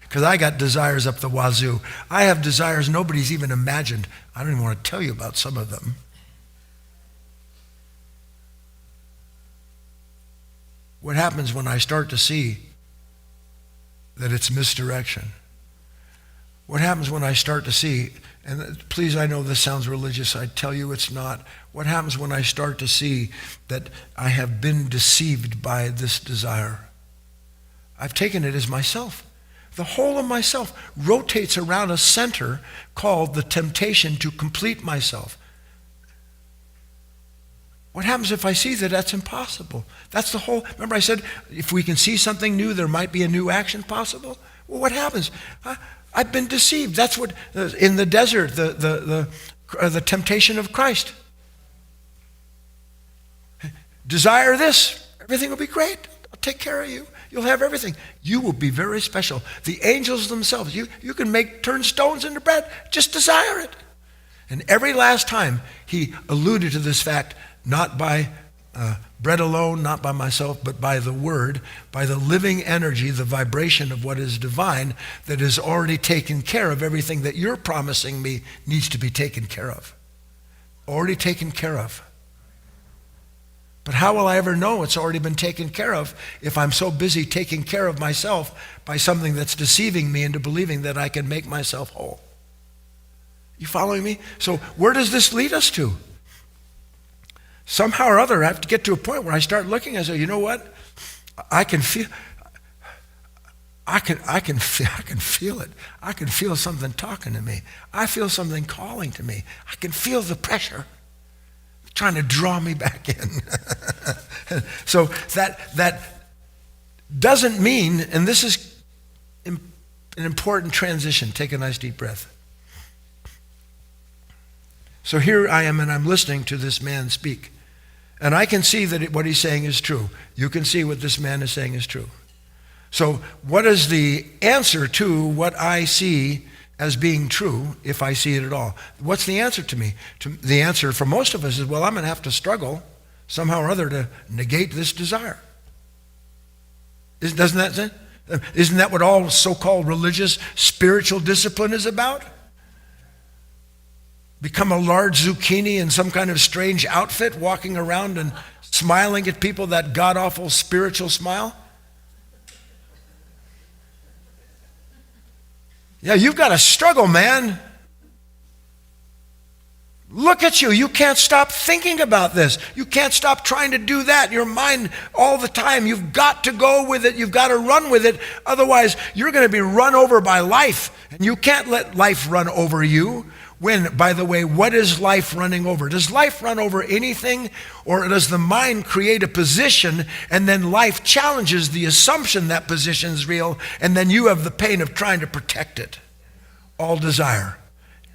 Because I got desires up the wazoo. I have desires nobody's even imagined. I don't even want to tell you about some of them. What happens when I start to see that it's misdirection? What happens when I start to see, and please, I know this sounds religious, I tell you it's not. What happens when I start to see that I have been deceived by this desire? I've taken it as myself. The whole of myself rotates around a center called the temptation to complete myself. What happens if I see that that's impossible? That's the whole, remember I said, if we can see something new, there might be a new action possible? Well, what happens? I've been deceived. That's what, in the desert, the temptation of Christ. Desire this, everything will be great. I'll take care of you. You'll have everything. You will be very special. The angels themselves, you can turn stones into bread. Just desire it. And every last time he alluded to this fact, not by bread alone, not by myself, but by the word, by the living energy, the vibration of what is divine that has already taken care of everything that you're promising me needs to be taken care of. Already taken care of. But how will I ever know it's already been taken care of if I'm so busy taking care of myself by something that's deceiving me into believing that I can make myself whole? You following me? So where does this lead us to? Somehow or other, I have to get to a point where I start looking and say, you know what? I can feel it. I can feel something talking to me. I feel something calling to me. I can feel the pressure trying to draw me back in. So that doesn't mean, and this is an important transition. Take a nice deep breath. So here I am, and I'm listening to this man speak. And I can see that what he's saying is true. You can see what this man is saying is true. So what is the answer to what I see as being true, if I see it at all? What's the answer to me? The answer for most of us is, well, I'm going to have to struggle somehow or other to negate this desire. Isn't that what all so-called religious, spiritual discipline is about? Become a large zucchini in some kind of strange outfit, walking around and smiling at people, that god-awful spiritual smile? Yeah, you've got to struggle, man. Look at you. You can't stop thinking about this. You can't stop trying to do that. Your mind all the time. You've got to go with it. You've got to run with it. Otherwise, you're going to be run over by life. And you can't let life run over you. When, by the way, what is life running over? Does life run over anything? Or does the mind create a position and then life challenges the assumption that position is real, and then you have the pain of trying to protect it? All desire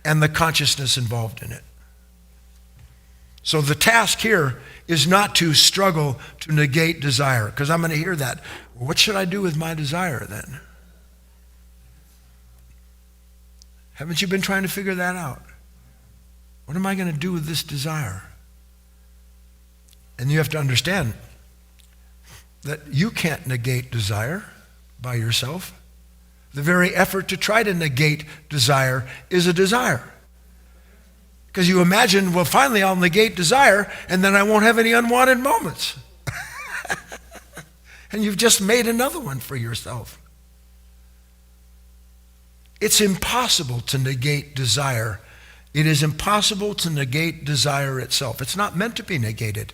and the consciousness involved in it. So the task here is not to struggle to negate desire, because I'm going to hear that. Well, what should I do with my desire then? Haven't you been trying to figure that out? What am I going to do with this desire? And you have to understand that you can't negate desire by yourself. The very effort to try to negate desire is a desire. Because you imagine, well, finally I'll negate desire and then I won't have any unwanted moments. And you've just made another one for yourself. It's impossible to negate desire. It is impossible to negate desire itself. It's not meant to be negated.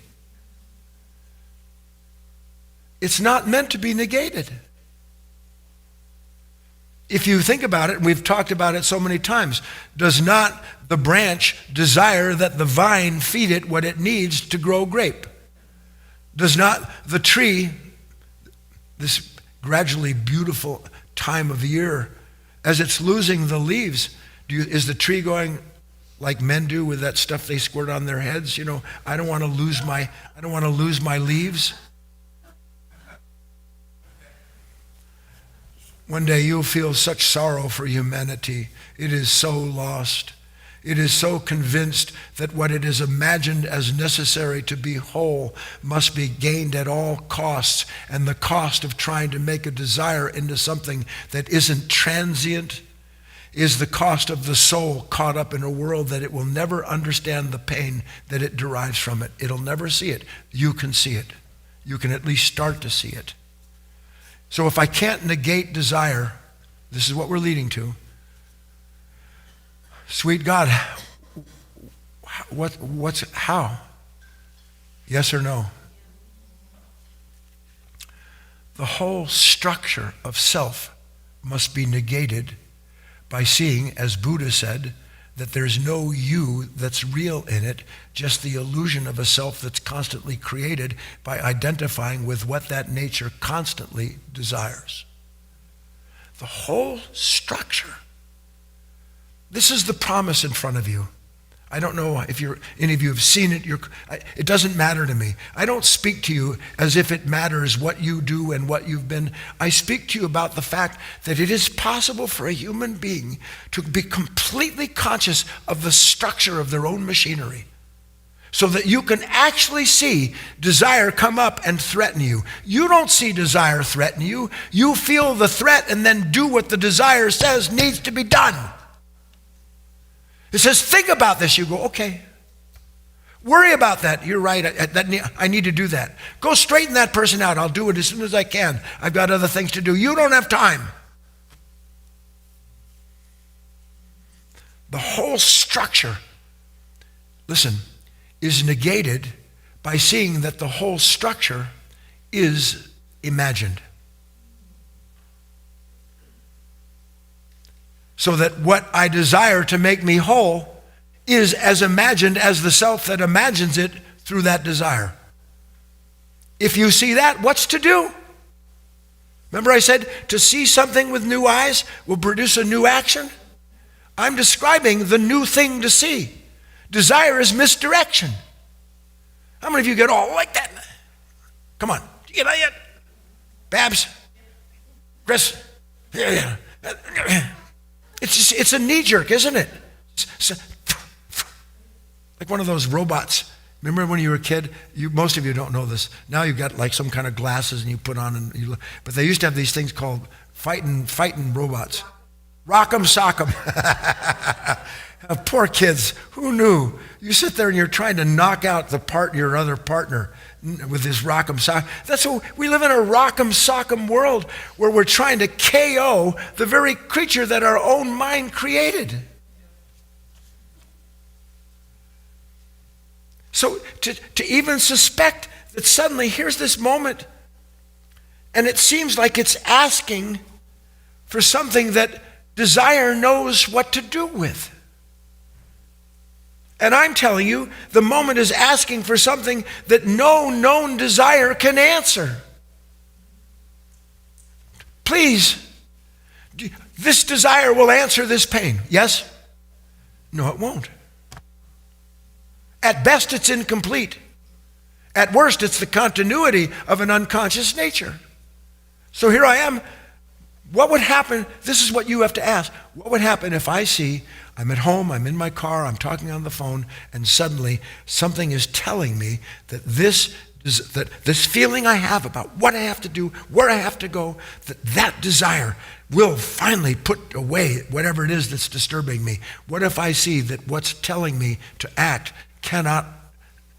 It's not meant to be negated. If you think about it, and we've talked about it so many times, does not the branch desire that the vine feed it what it needs to grow grape? Does not the tree, this gradually beautiful time of year, as it's losing the leaves, is the tree going like men do with that stuff they squirt on their heads? You know, I don't want to lose my leaves. One day you'll feel such sorrow for humanity. It is so lost. It is so convinced that what it is imagined as necessary to be whole must be gained at all costs, and the cost of trying to make a desire into something that isn't transient is the cost of the soul caught up in a world that it will never understand the pain that it derives from it. It'll never see it. You can see it. you can at least start to see it. So if I can't negate desire, this is what we're leading to. Sweet God, how? Yes or no? The whole structure of self must be negated by seeing, as Buddha said, that there's no you that's real in it, just the illusion of a self that's constantly created by identifying with what that nature constantly desires. The whole structure. This is the promise in front of you. I don't know if any of you have seen it. It doesn't matter to me. I don't speak to you as if it matters what you do and what you've been. I speak to you about the fact that it is possible for a human being to be completely conscious of the structure of their own machinery, so that you can actually see desire come up and threaten you. You don't see desire threaten you. You feel the threat and then do what the desire says needs to be done. It says, think about this. You go, okay. Worry about that. You're right. I need to do that. Go straighten that person out. I'll do it as soon as I can. I've got other things to do. You don't have time. The whole structure, listen, is negated by seeing that the whole structure is imagined. So that what I desire to make me whole is as imagined as the self that imagines it through that desire. If you see that, what's to do? Remember I said to see something with new eyes will produce a new action? I'm describing the new thing to see. Desire is misdirection. How many of you get all like that? Come on, you get that yet? Babs? Chris? Yeah. It's a knee jerk, isn't it? Like one of those robots. Remember when you were a kid? Most of you don't know this. Now you've got like some kind of glasses and you put on, but they used to have these things called fighting robots. Rock'em sock'em. Poor kids. Who knew? You sit there and you're trying to knock out your other partner with this rock'em sock. That's what we live in, a rock'em sock'em world where we're trying to KO the very creature that our own mind created. So to even suspect that suddenly here's this moment and it seems like it's asking for something that desire knows what to do with. And I'm telling you, the moment is asking for something that no known desire can answer. Please, this desire will answer this pain. Yes? No, it won't. At best, it's incomplete. At worst, it's the continuity of an unconscious nature. So here I am. What would happen? This is what you have to ask. What would happen if I see I'm at home, I'm in my car, I'm talking on the phone, and suddenly something is telling me that this feeling I have about what I have to do, where I have to go, that desire will finally put away whatever it is that's disturbing me. What if I see that what's telling me to act cannot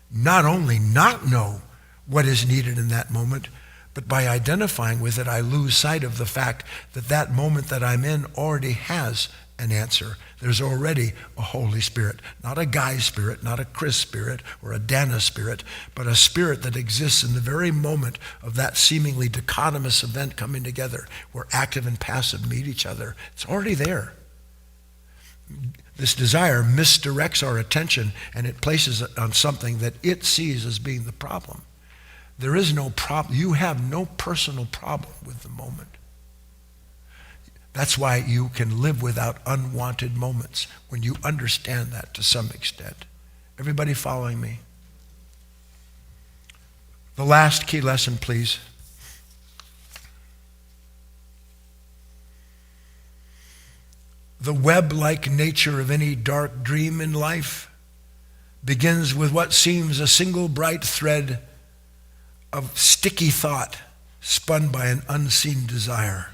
not only not know what is needed in that moment, but by identifying with it, I lose sight of the fact that that moment that I'm in already has an answer. There's already a Holy Spirit, not a Guy spirit, not a Chris spirit or a Dana spirit, but a spirit that exists in the very moment of that seemingly dichotomous event coming together, where active and passive meet each other. It's already there. This desire misdirects our attention and it places it on something that it sees as being the problem. There is no problem. You have no personal problem with the moment. That's why you can live without unwanted moments, when you understand that to some extent. Everybody following me? The last key lesson, please. The web-like nature of any dark dream in life begins with what seems a single bright thread of sticky thought spun by an unseen desire.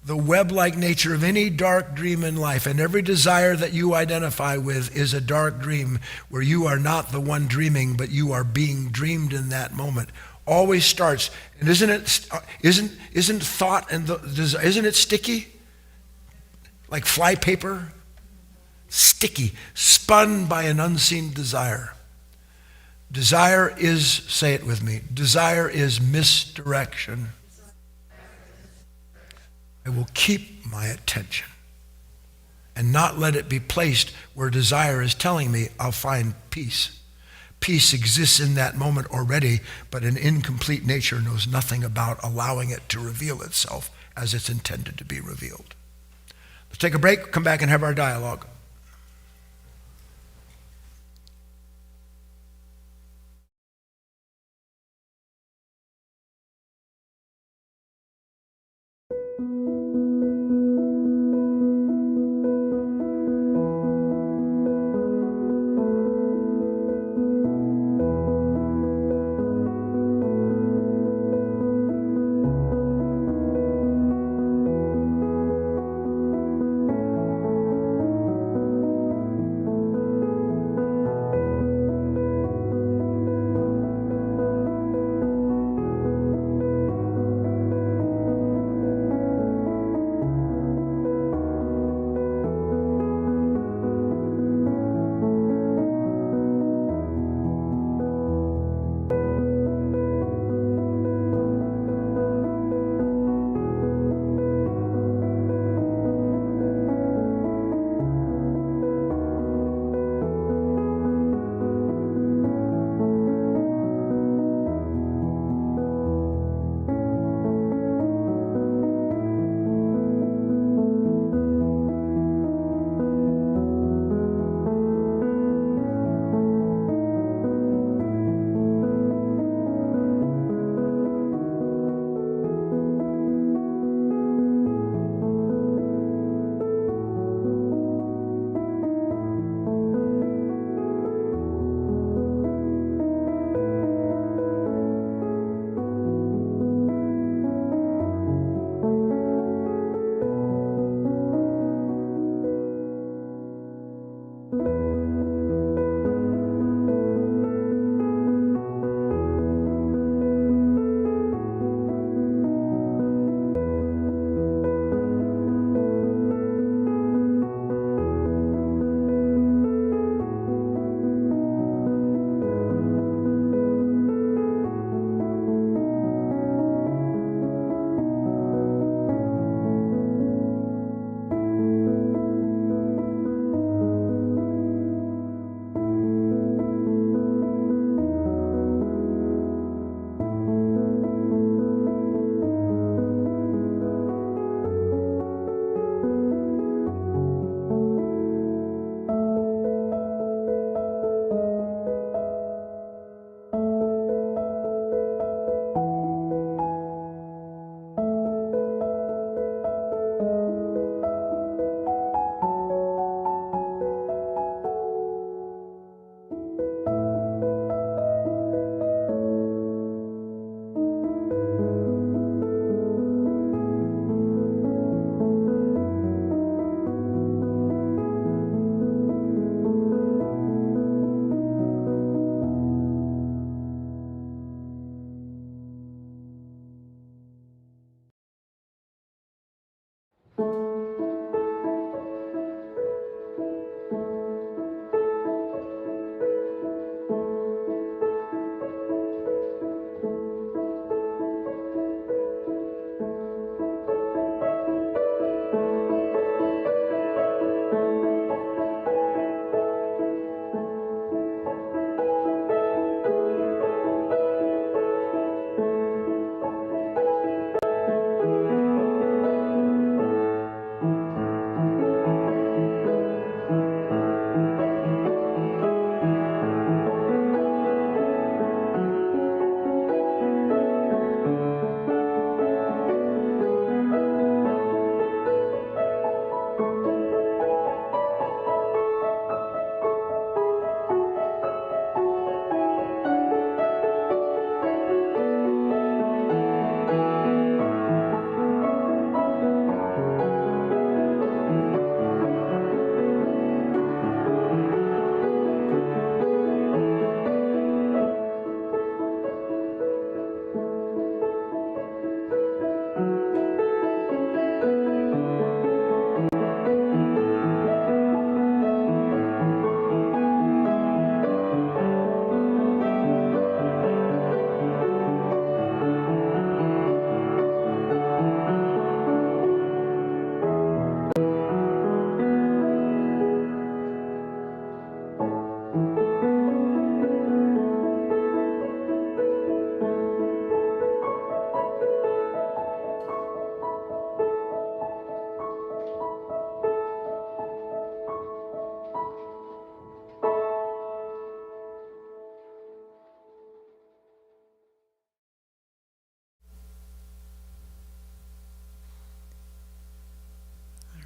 the web-like nature of any dark dream in life, and every desire that you identify with is a dark dream where you are not the one dreaming, but you are being dreamed in that moment. Always starts, and isn't thought and isn't it sticky? Like fly paper? Sticky, spun by an unseen desire. Desire is, say it with me, desire is misdirection. I will keep my attention and not let it be placed where desire is telling me I'll find peace. Peace exists in that moment already, but an incomplete nature knows nothing about allowing it to reveal itself as it's intended to be revealed. Let's take a break, come back and have our dialogue.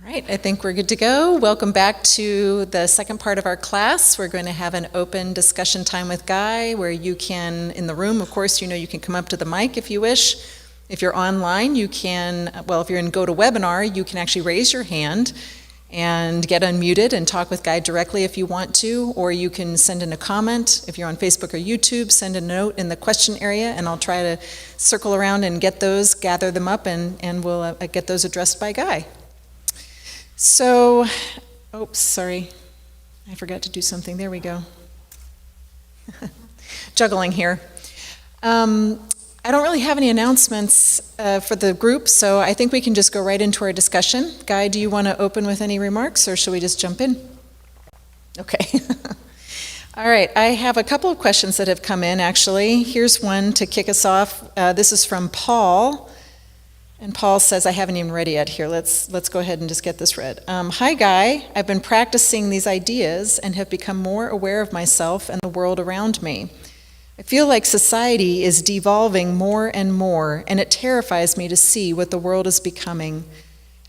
All right, I think we're good to go. Welcome back to the second part of our class. We're going to have an open discussion time with Guy where you can, in the room, of course, you can come up to the mic if you wish. If you're online, you can, if you're in GoToWebinar, you can actually raise your hand and get unmuted and talk with Guy directly if you want to, or you can send in a comment. If you're on Facebook or YouTube, send a note in the question area, and I'll try to circle around and get those, gather them up, and we'll get those addressed by Guy. So, sorry, I forgot to do something. There we go. Juggling here. I don't really have any announcements for the group, so I think we can just go right into our discussion. Guy, do you want to open with any remarks, or should we just jump in? Okay. All right, I have a couple of questions that have come in, actually. Here's one to kick us off. This is from Paul. And Paul says, I haven't even read it yet. Here, let's go ahead and just get this read. Hi, Guy. I've been practicing these ideas and have become more aware of myself and the world around me. I feel like society is devolving more and more, and it terrifies me to see what the world is becoming.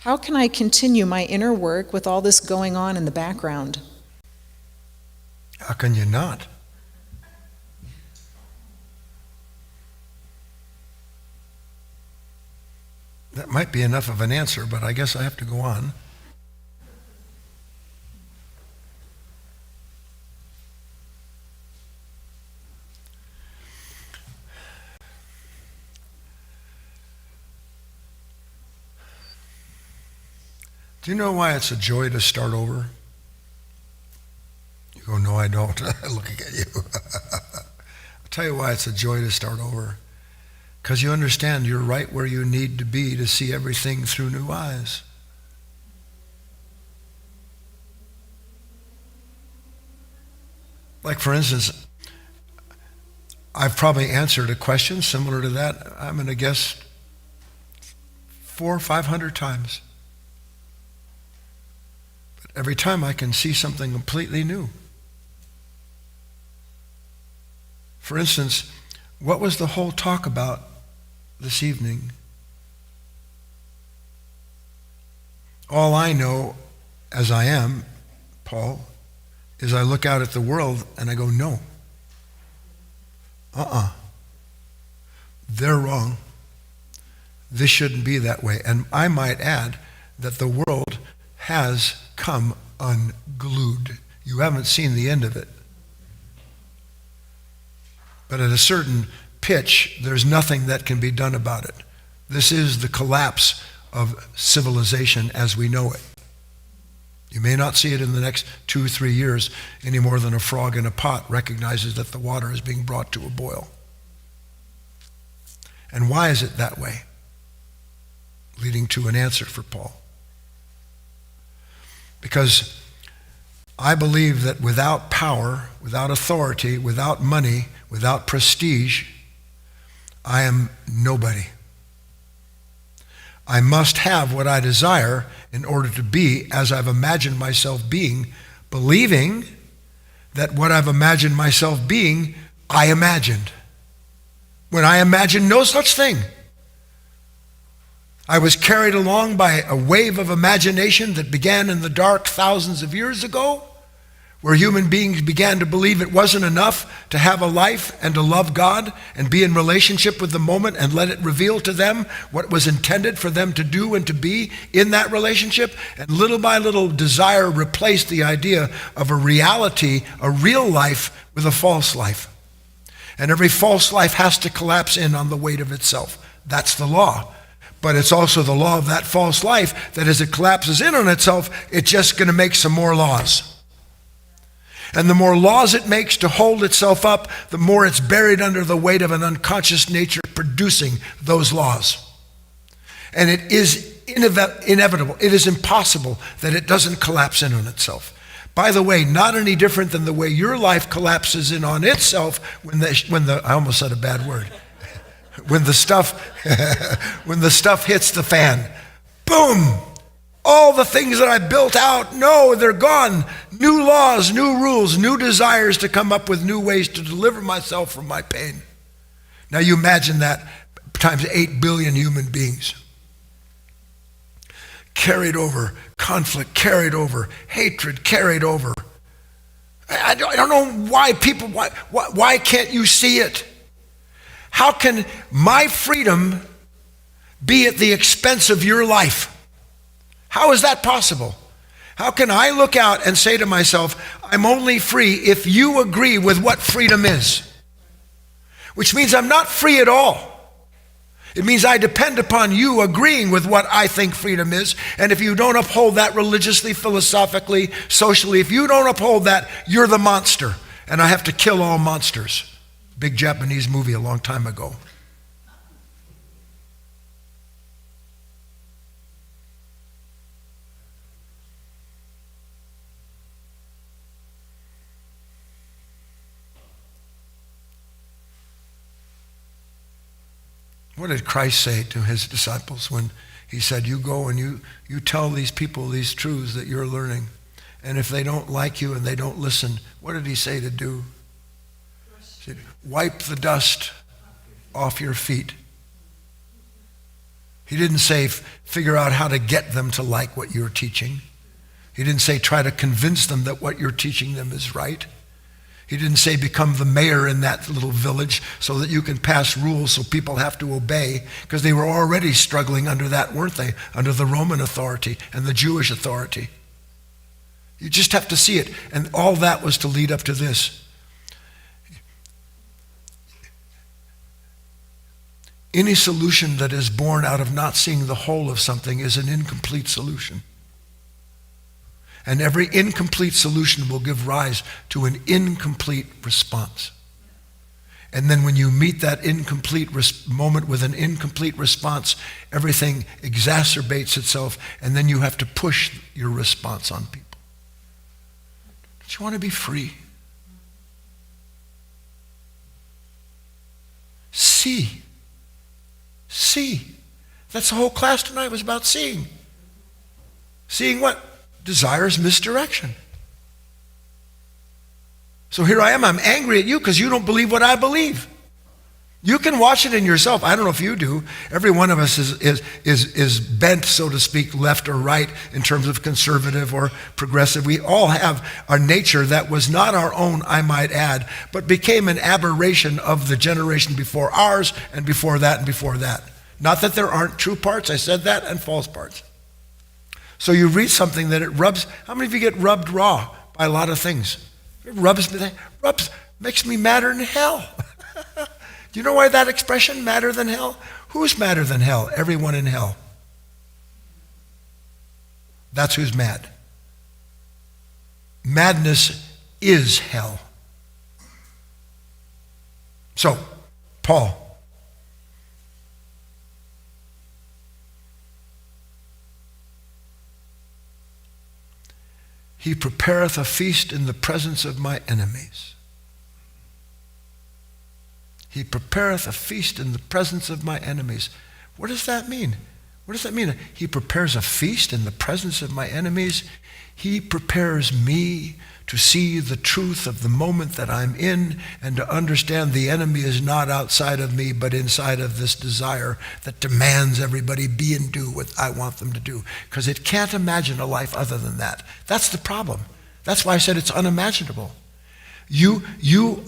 How can I continue my inner work with all this going on in the background? How can you not? That might be enough of an answer, but I guess I have to go on. Do you know why it's a joy to start over? You go, no, I don't. Looking at you. I'll tell you why it's a joy to start over. Because you understand you're right where you need to be to see everything through new eyes. Like, for instance, I've probably answered a question similar to that, I'm going to guess 400 or 500 times. But every time I can see something completely new. For instance, what was the whole talk about this evening? All I know, as I am, Paul, is I look out at the world and I go, no. They're wrong. This shouldn't be that way. And I might add that the world has come unglued. You haven't seen the end of it. But at a certain pitch, there's nothing that can be done about it. This is the collapse of civilization as we know it. You may not see it in the next 2 or 3 years any more than a frog in a pot recognizes that the water is being brought to a boil. And why is it that way? Leading to an answer for Paul. Because I believe that without power, without authority, without money, without prestige, I am nobody. I must have what I desire in order to be as I've imagined myself being, believing that what I've imagined myself being, I imagined. When I imagined no such thing. I was carried along by a wave of imagination that began in the dark thousands of years ago, where human beings began to believe it wasn't enough to have a life and to love God and be in relationship with the moment and let it reveal to them what was intended for them to do and to be in that relationship. And little by little, desire replaced the idea of a reality, a real life, with a false life. And every false life has to collapse in on the weight of itself. That's the law. But it's also the law of that false life that as it collapses in on itself, it's just going to make some more laws. And the more laws it makes to hold itself up, the more it's buried under the weight of an unconscious nature producing those laws. And it is inevitable. It is impossible that it doesn't collapse in on itself. By the way, not any different than the way your life collapses in on itself when the I almost said a bad word. When the stuff hits the fan. Boom! All the things that I built out, no, they're gone. New laws, new rules, new desires to come up with new ways to deliver myself from my pain. Now you imagine that times 8 billion human beings. carried over, conflict carried over, hatred carried over. I don't know why people, why can't you see it? How can my freedom be at the expense of your life? How is that possible? How can I look out and say to myself, I'm only free if you agree with what freedom is? Which means I'm not free at all. It means I depend upon you agreeing with what I think freedom is. And if you don't uphold that religiously, philosophically, socially, if you don't uphold that, you're the monster. And I have to kill all monsters. Big Japanese movie a long time ago. What did Christ say to his disciples when he said, you go and you tell these people these truths that you're learning, and if they don't like you and they don't listen, what did he say to do? He said, wipe the dust off your feet. He didn't say figure out how to get them to like what you're teaching. He didn't say try to convince them that what you're teaching them is right. He didn't say become the mayor in that little village so that you can pass rules so people have to obey, because they were already struggling under that, weren't they? Under the Roman authority and the Jewish authority. You just have to see it. And all that was to lead up to this. Any solution that is born out of not seeing the whole of something is an incomplete solution. And every incomplete solution will give rise to an incomplete response. And then when you meet that incomplete moment with an incomplete response, everything exacerbates itself, and then you have to push your response on people. Don't you want to be free? See. See. That's the whole class tonight was about seeing. Seeing what? Desires misdirection. So here I am, I'm angry at you because you don't believe what I believe. You can watch it in yourself. I don't know if you do. Every one of us is bent, so to speak, left or right in terms of conservative or progressive. We all have a nature that was not our own, I might add, but became an aberration of the generation before ours and before that and before that. Not that there aren't true parts, I said that, and false parts. So you read something that it rubs. How many of you get rubbed raw by a lot of things? It rubs makes me madder than hell. Do you know why that expression, madder than hell? Who's madder than hell? Everyone in hell. That's who's mad. Madness is hell. So, Paul. He prepareth a feast in the presence of my enemies. He prepareth a feast in the presence of my enemies. What does that mean? What does that mean? He prepares a feast in the presence of my enemies. He prepares me to see the truth of the moment that I'm in and to understand the enemy is not outside of me but inside of this desire that demands everybody be and do what I want them to do, because it can't imagine a life other than that. That's the problem. That's why I said it's unimaginable. You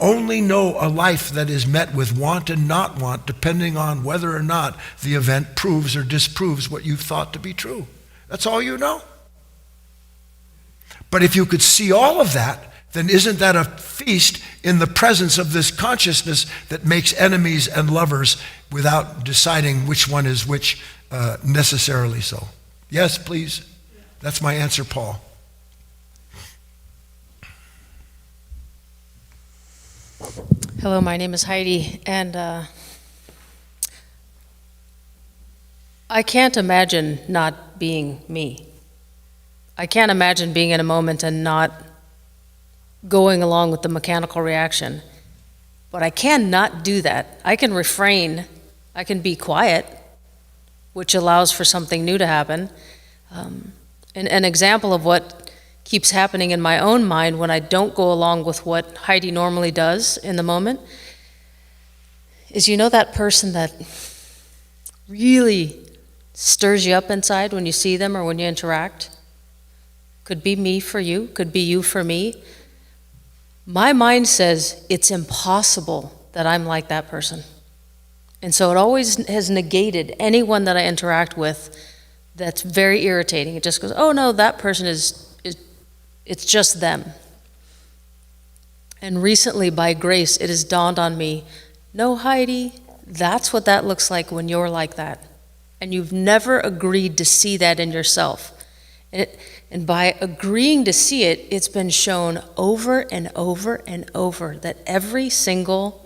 only know a life that is met with want and not want depending on whether or not the event proves or disproves what you've thought to be true. That's all you know. But if you could see all of that, then isn't that a feast in the presence of this consciousness that makes enemies and lovers without deciding which one is which necessarily so? Yes, please. That's my answer, Paul. Hello, my name is Heidi, and I can't imagine not being me. I can't imagine being in a moment and not going along with the mechanical reaction. But I cannot do that. I can refrain. I can be quiet, which allows for something new to happen. An example of what keeps happening in my own mind when I don't go along with what Heidi normally does in the moment is, you know, that person that really stirs you up inside when you see them or when you interact. Could be me for you, could be you for me. My mind says it's impossible that I'm like that person. And so it always has negated anyone that I interact with that's very irritating. It just goes, oh no, that person it's just them. And recently, by grace, it has dawned on me, no, Heidi, that's what that looks like when you're like that. And you've never agreed to see that in yourself. And by agreeing to see it, it's been shown over and over and over that every single,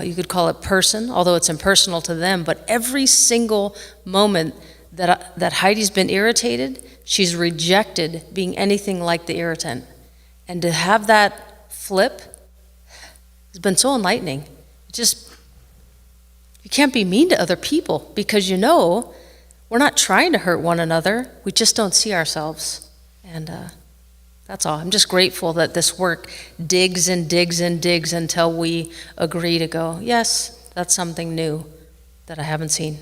you could call it person, although it's impersonal to them, but every single moment that Heidi's been irritated, she's rejected being anything like the irritant. And to have that flip has been so enlightening. You can't be mean to other people because we're not trying to hurt one another. We just don't see ourselves. And that's all. I'm just grateful that this work digs and digs and digs until we agree to go, yes, that's something new that I haven't seen.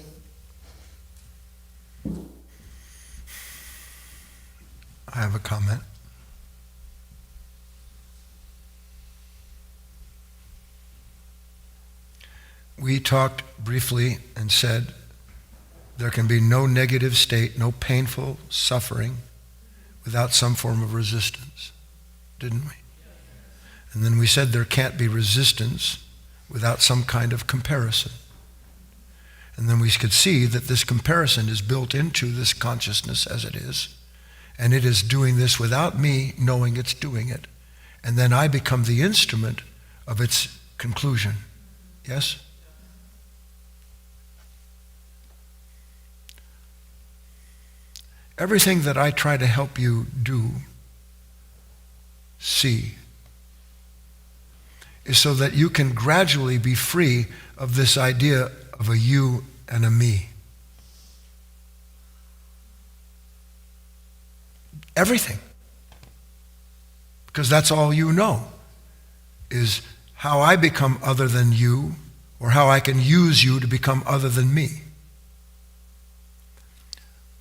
I have a comment. We talked briefly and said there can be no negative state, no painful suffering without some form of resistance, didn't we? And then we said there can't be resistance without some kind of comparison. And then we could see that this comparison is built into this consciousness as it is. And it is doing this without me knowing it's doing it. And then I become the instrument of its conclusion. Yes? Everything that I try to help you do, see, is so that you can gradually be free of this idea of a you and a me. Everything. Because that's all you know, is how I become other than you, or how I can use you to become other than me.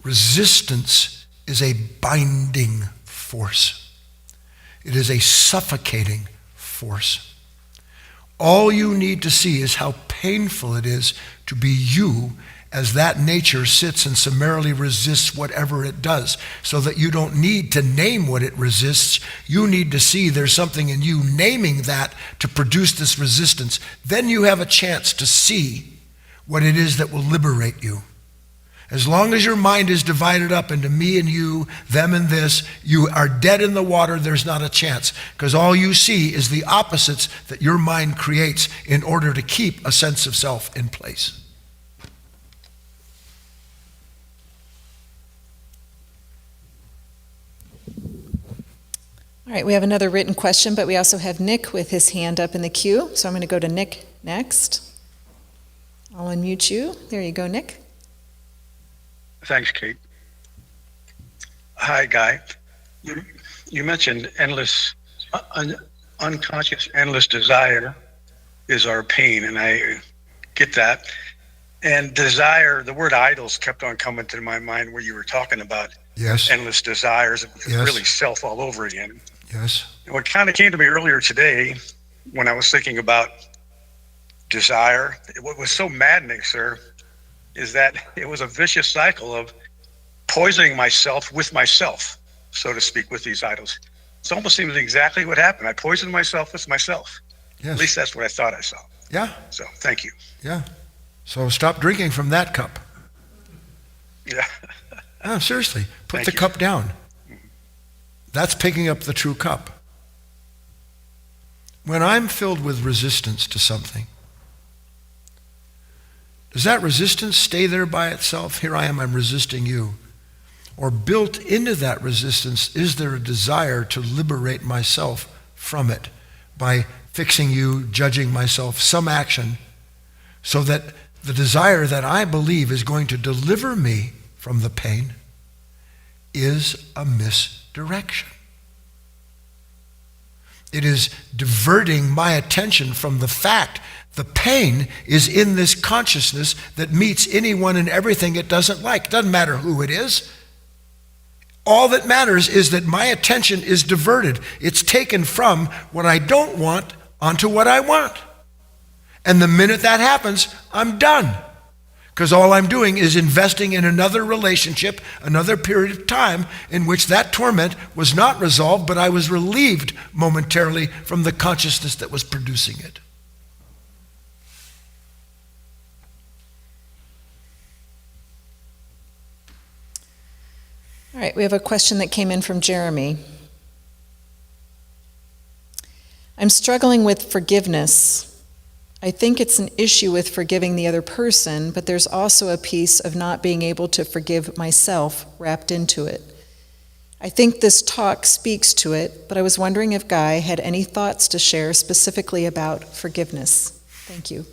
Resistance is a binding force. It is a suffocating force. All you need to see is how painful it is to be you as that nature sits and summarily resists whatever it does, so that you don't need to name what it resists. You need to see there's something in you naming that to produce this resistance. Then you have a chance to see what it is that will liberate you. As long as your mind is divided up into me and you, them and this, you are dead in the water. There's not a chance, because all you see is the opposites that your mind creates in order to keep a sense of self in place. All right, we have another written question, but we also have Nick with his hand up in the queue. So I'm going to go to Nick next. I'll unmute you. There you go, Nick. Thanks, Kate. Hi, Guy. You mentioned endless, unconscious endless desire is our pain, and I get that. And desire, the word idols kept on coming to my mind where you were talking about Yes. endless desires, and Yes. really self all over again. Yes. And what kind of came to me earlier today when I was thinking about desire, what was so maddening, sir, is that it was a vicious cycle of poisoning myself with myself, so to speak, with these idols. It almost seems exactly what happened. I poisoned myself with myself. Yes. At least that's what I thought I saw. Yeah. So thank you. Yeah. So stop drinking from that cup. Yeah. No, seriously. Put Thank the you. cup down. That's picking up the true cup. When I'm filled with resistance to something, does that resistance stay there by itself? Here I am, I'm resisting you. Or built into that resistance, is there a desire to liberate myself from it by fixing you, judging myself, some action, so that the desire that I believe is going to deliver me from the pain is a misdirection. It is diverting my attention from the fact the pain is in this consciousness that meets anyone and everything it doesn't like. It doesn't matter who it is. All that matters is that my attention is diverted. It's taken from what I don't want onto what I want. And the minute that happens, I'm done. Because all I'm doing is investing in another relationship, another period of time in which that torment was not resolved, but I was relieved momentarily from the consciousness that was producing it. All right, we have a question that came in from Jeremy. I'm struggling with forgiveness. I think it's an issue with forgiving the other person, but there's also a piece of not being able to forgive myself wrapped into it. I think this talk speaks to it, but I was wondering if Guy had any thoughts to share specifically about forgiveness. Thank you.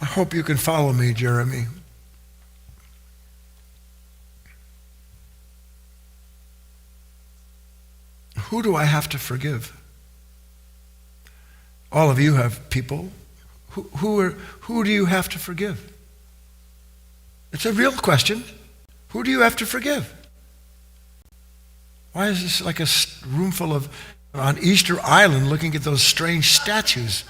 I hope you can follow me, Jeremy. Who do I have to forgive? All of you have people. Who do you have to forgive? It's a real question. Who do you have to forgive? Why is this like a room full of, on Easter Island, looking at those strange statues?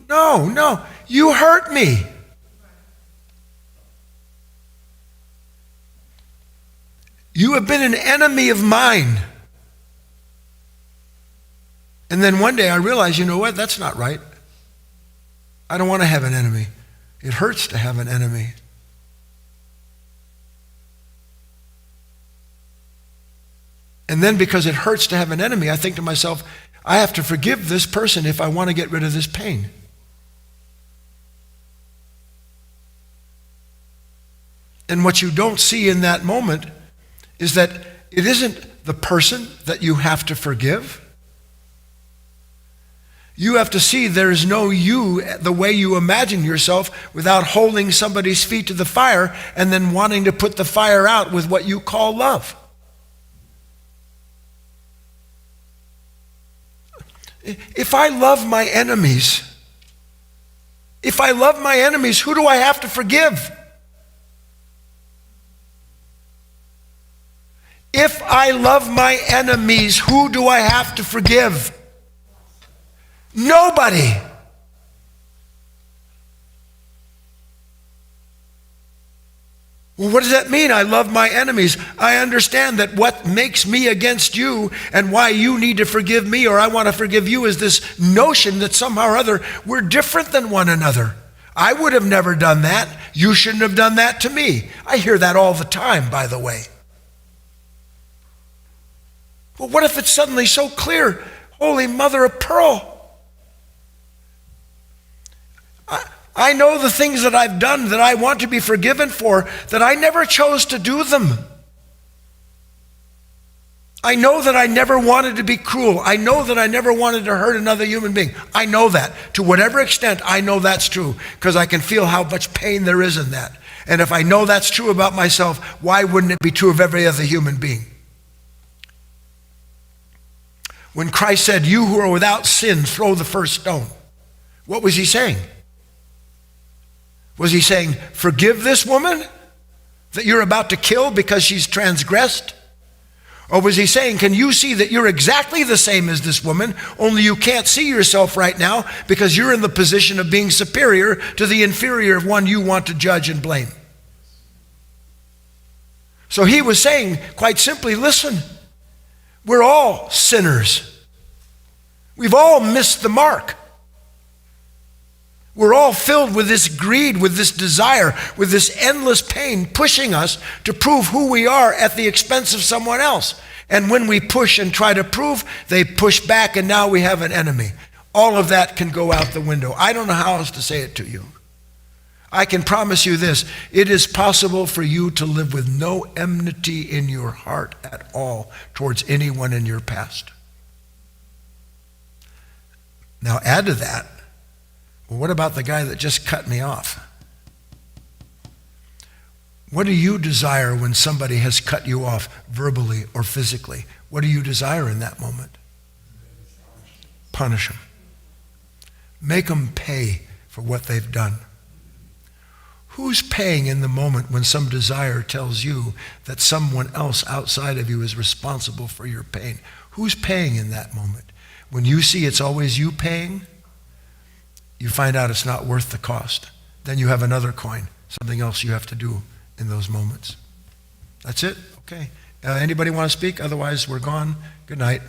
No, you hurt me. You have been an enemy of mine. And then one day I realized, you know what, that's not right. I don't want to have an enemy. It hurts to have an enemy. And then because it hurts to have an enemy, I think to myself, I have to forgive this person if I want to get rid of this pain. And what you don't see in that moment is that it isn't the person that you have to forgive. You have to see there's no you the way you imagine yourself without holding somebody's feet to the fire and then wanting to put the fire out with what you call love. If I love my enemies, who do I have to forgive? If I love my enemies, who do I have to forgive? Nobody. Well, what does that mean? I love my enemies. I understand that what makes me against you and why you need to forgive me or I want to forgive you is this notion that somehow or other we're different than one another. I would have never done that. You shouldn't have done that to me. I hear that all the time, by the way. Well, what if it's suddenly so clear? Holy Mother of Pearl. I know the things that I've done that I want to be forgiven for, that I never chose to do them. I know that I never wanted to be cruel. I know that I never wanted to hurt another human being. I know that. To whatever extent, I know that's true, because I can feel how much pain there is in that. And if I know that's true about myself, why wouldn't it be true of every other human being? When Christ said, "You who are without sin, throw the first stone," what was he saying? Was he saying, forgive this woman that you're about to kill because she's transgressed? Or was he saying, can you see that you're exactly the same as this woman, only you can't see yourself right now because you're in the position of being superior to the inferior one you want to judge and blame? So he was saying, quite simply, listen, we're all sinners. We've all missed the mark. We're all filled with this greed, with this desire, with this endless pain pushing us to prove who we are at the expense of someone else. And when we push and try to prove, they push back and now we have an enemy. All of that can go out the window. I don't know how else to say it to you. I can promise you this, it is possible for you to live with no enmity in your heart at all towards anyone in your past. Now add to that, well, what about the guy that just cut me off? What do you desire when somebody has cut you off verbally or physically? What do you desire in that moment? Punish them. Make them pay for what they've done. Who's paying in the moment when some desire tells you that someone else outside of you is responsible for your pain? Who's paying in that moment? When you see it's always you paying, you find out it's not worth the cost. Then you have another coin, something else you have to do in those moments. That's it? Okay. Anybody want to speak? Otherwise, we're gone. Good night.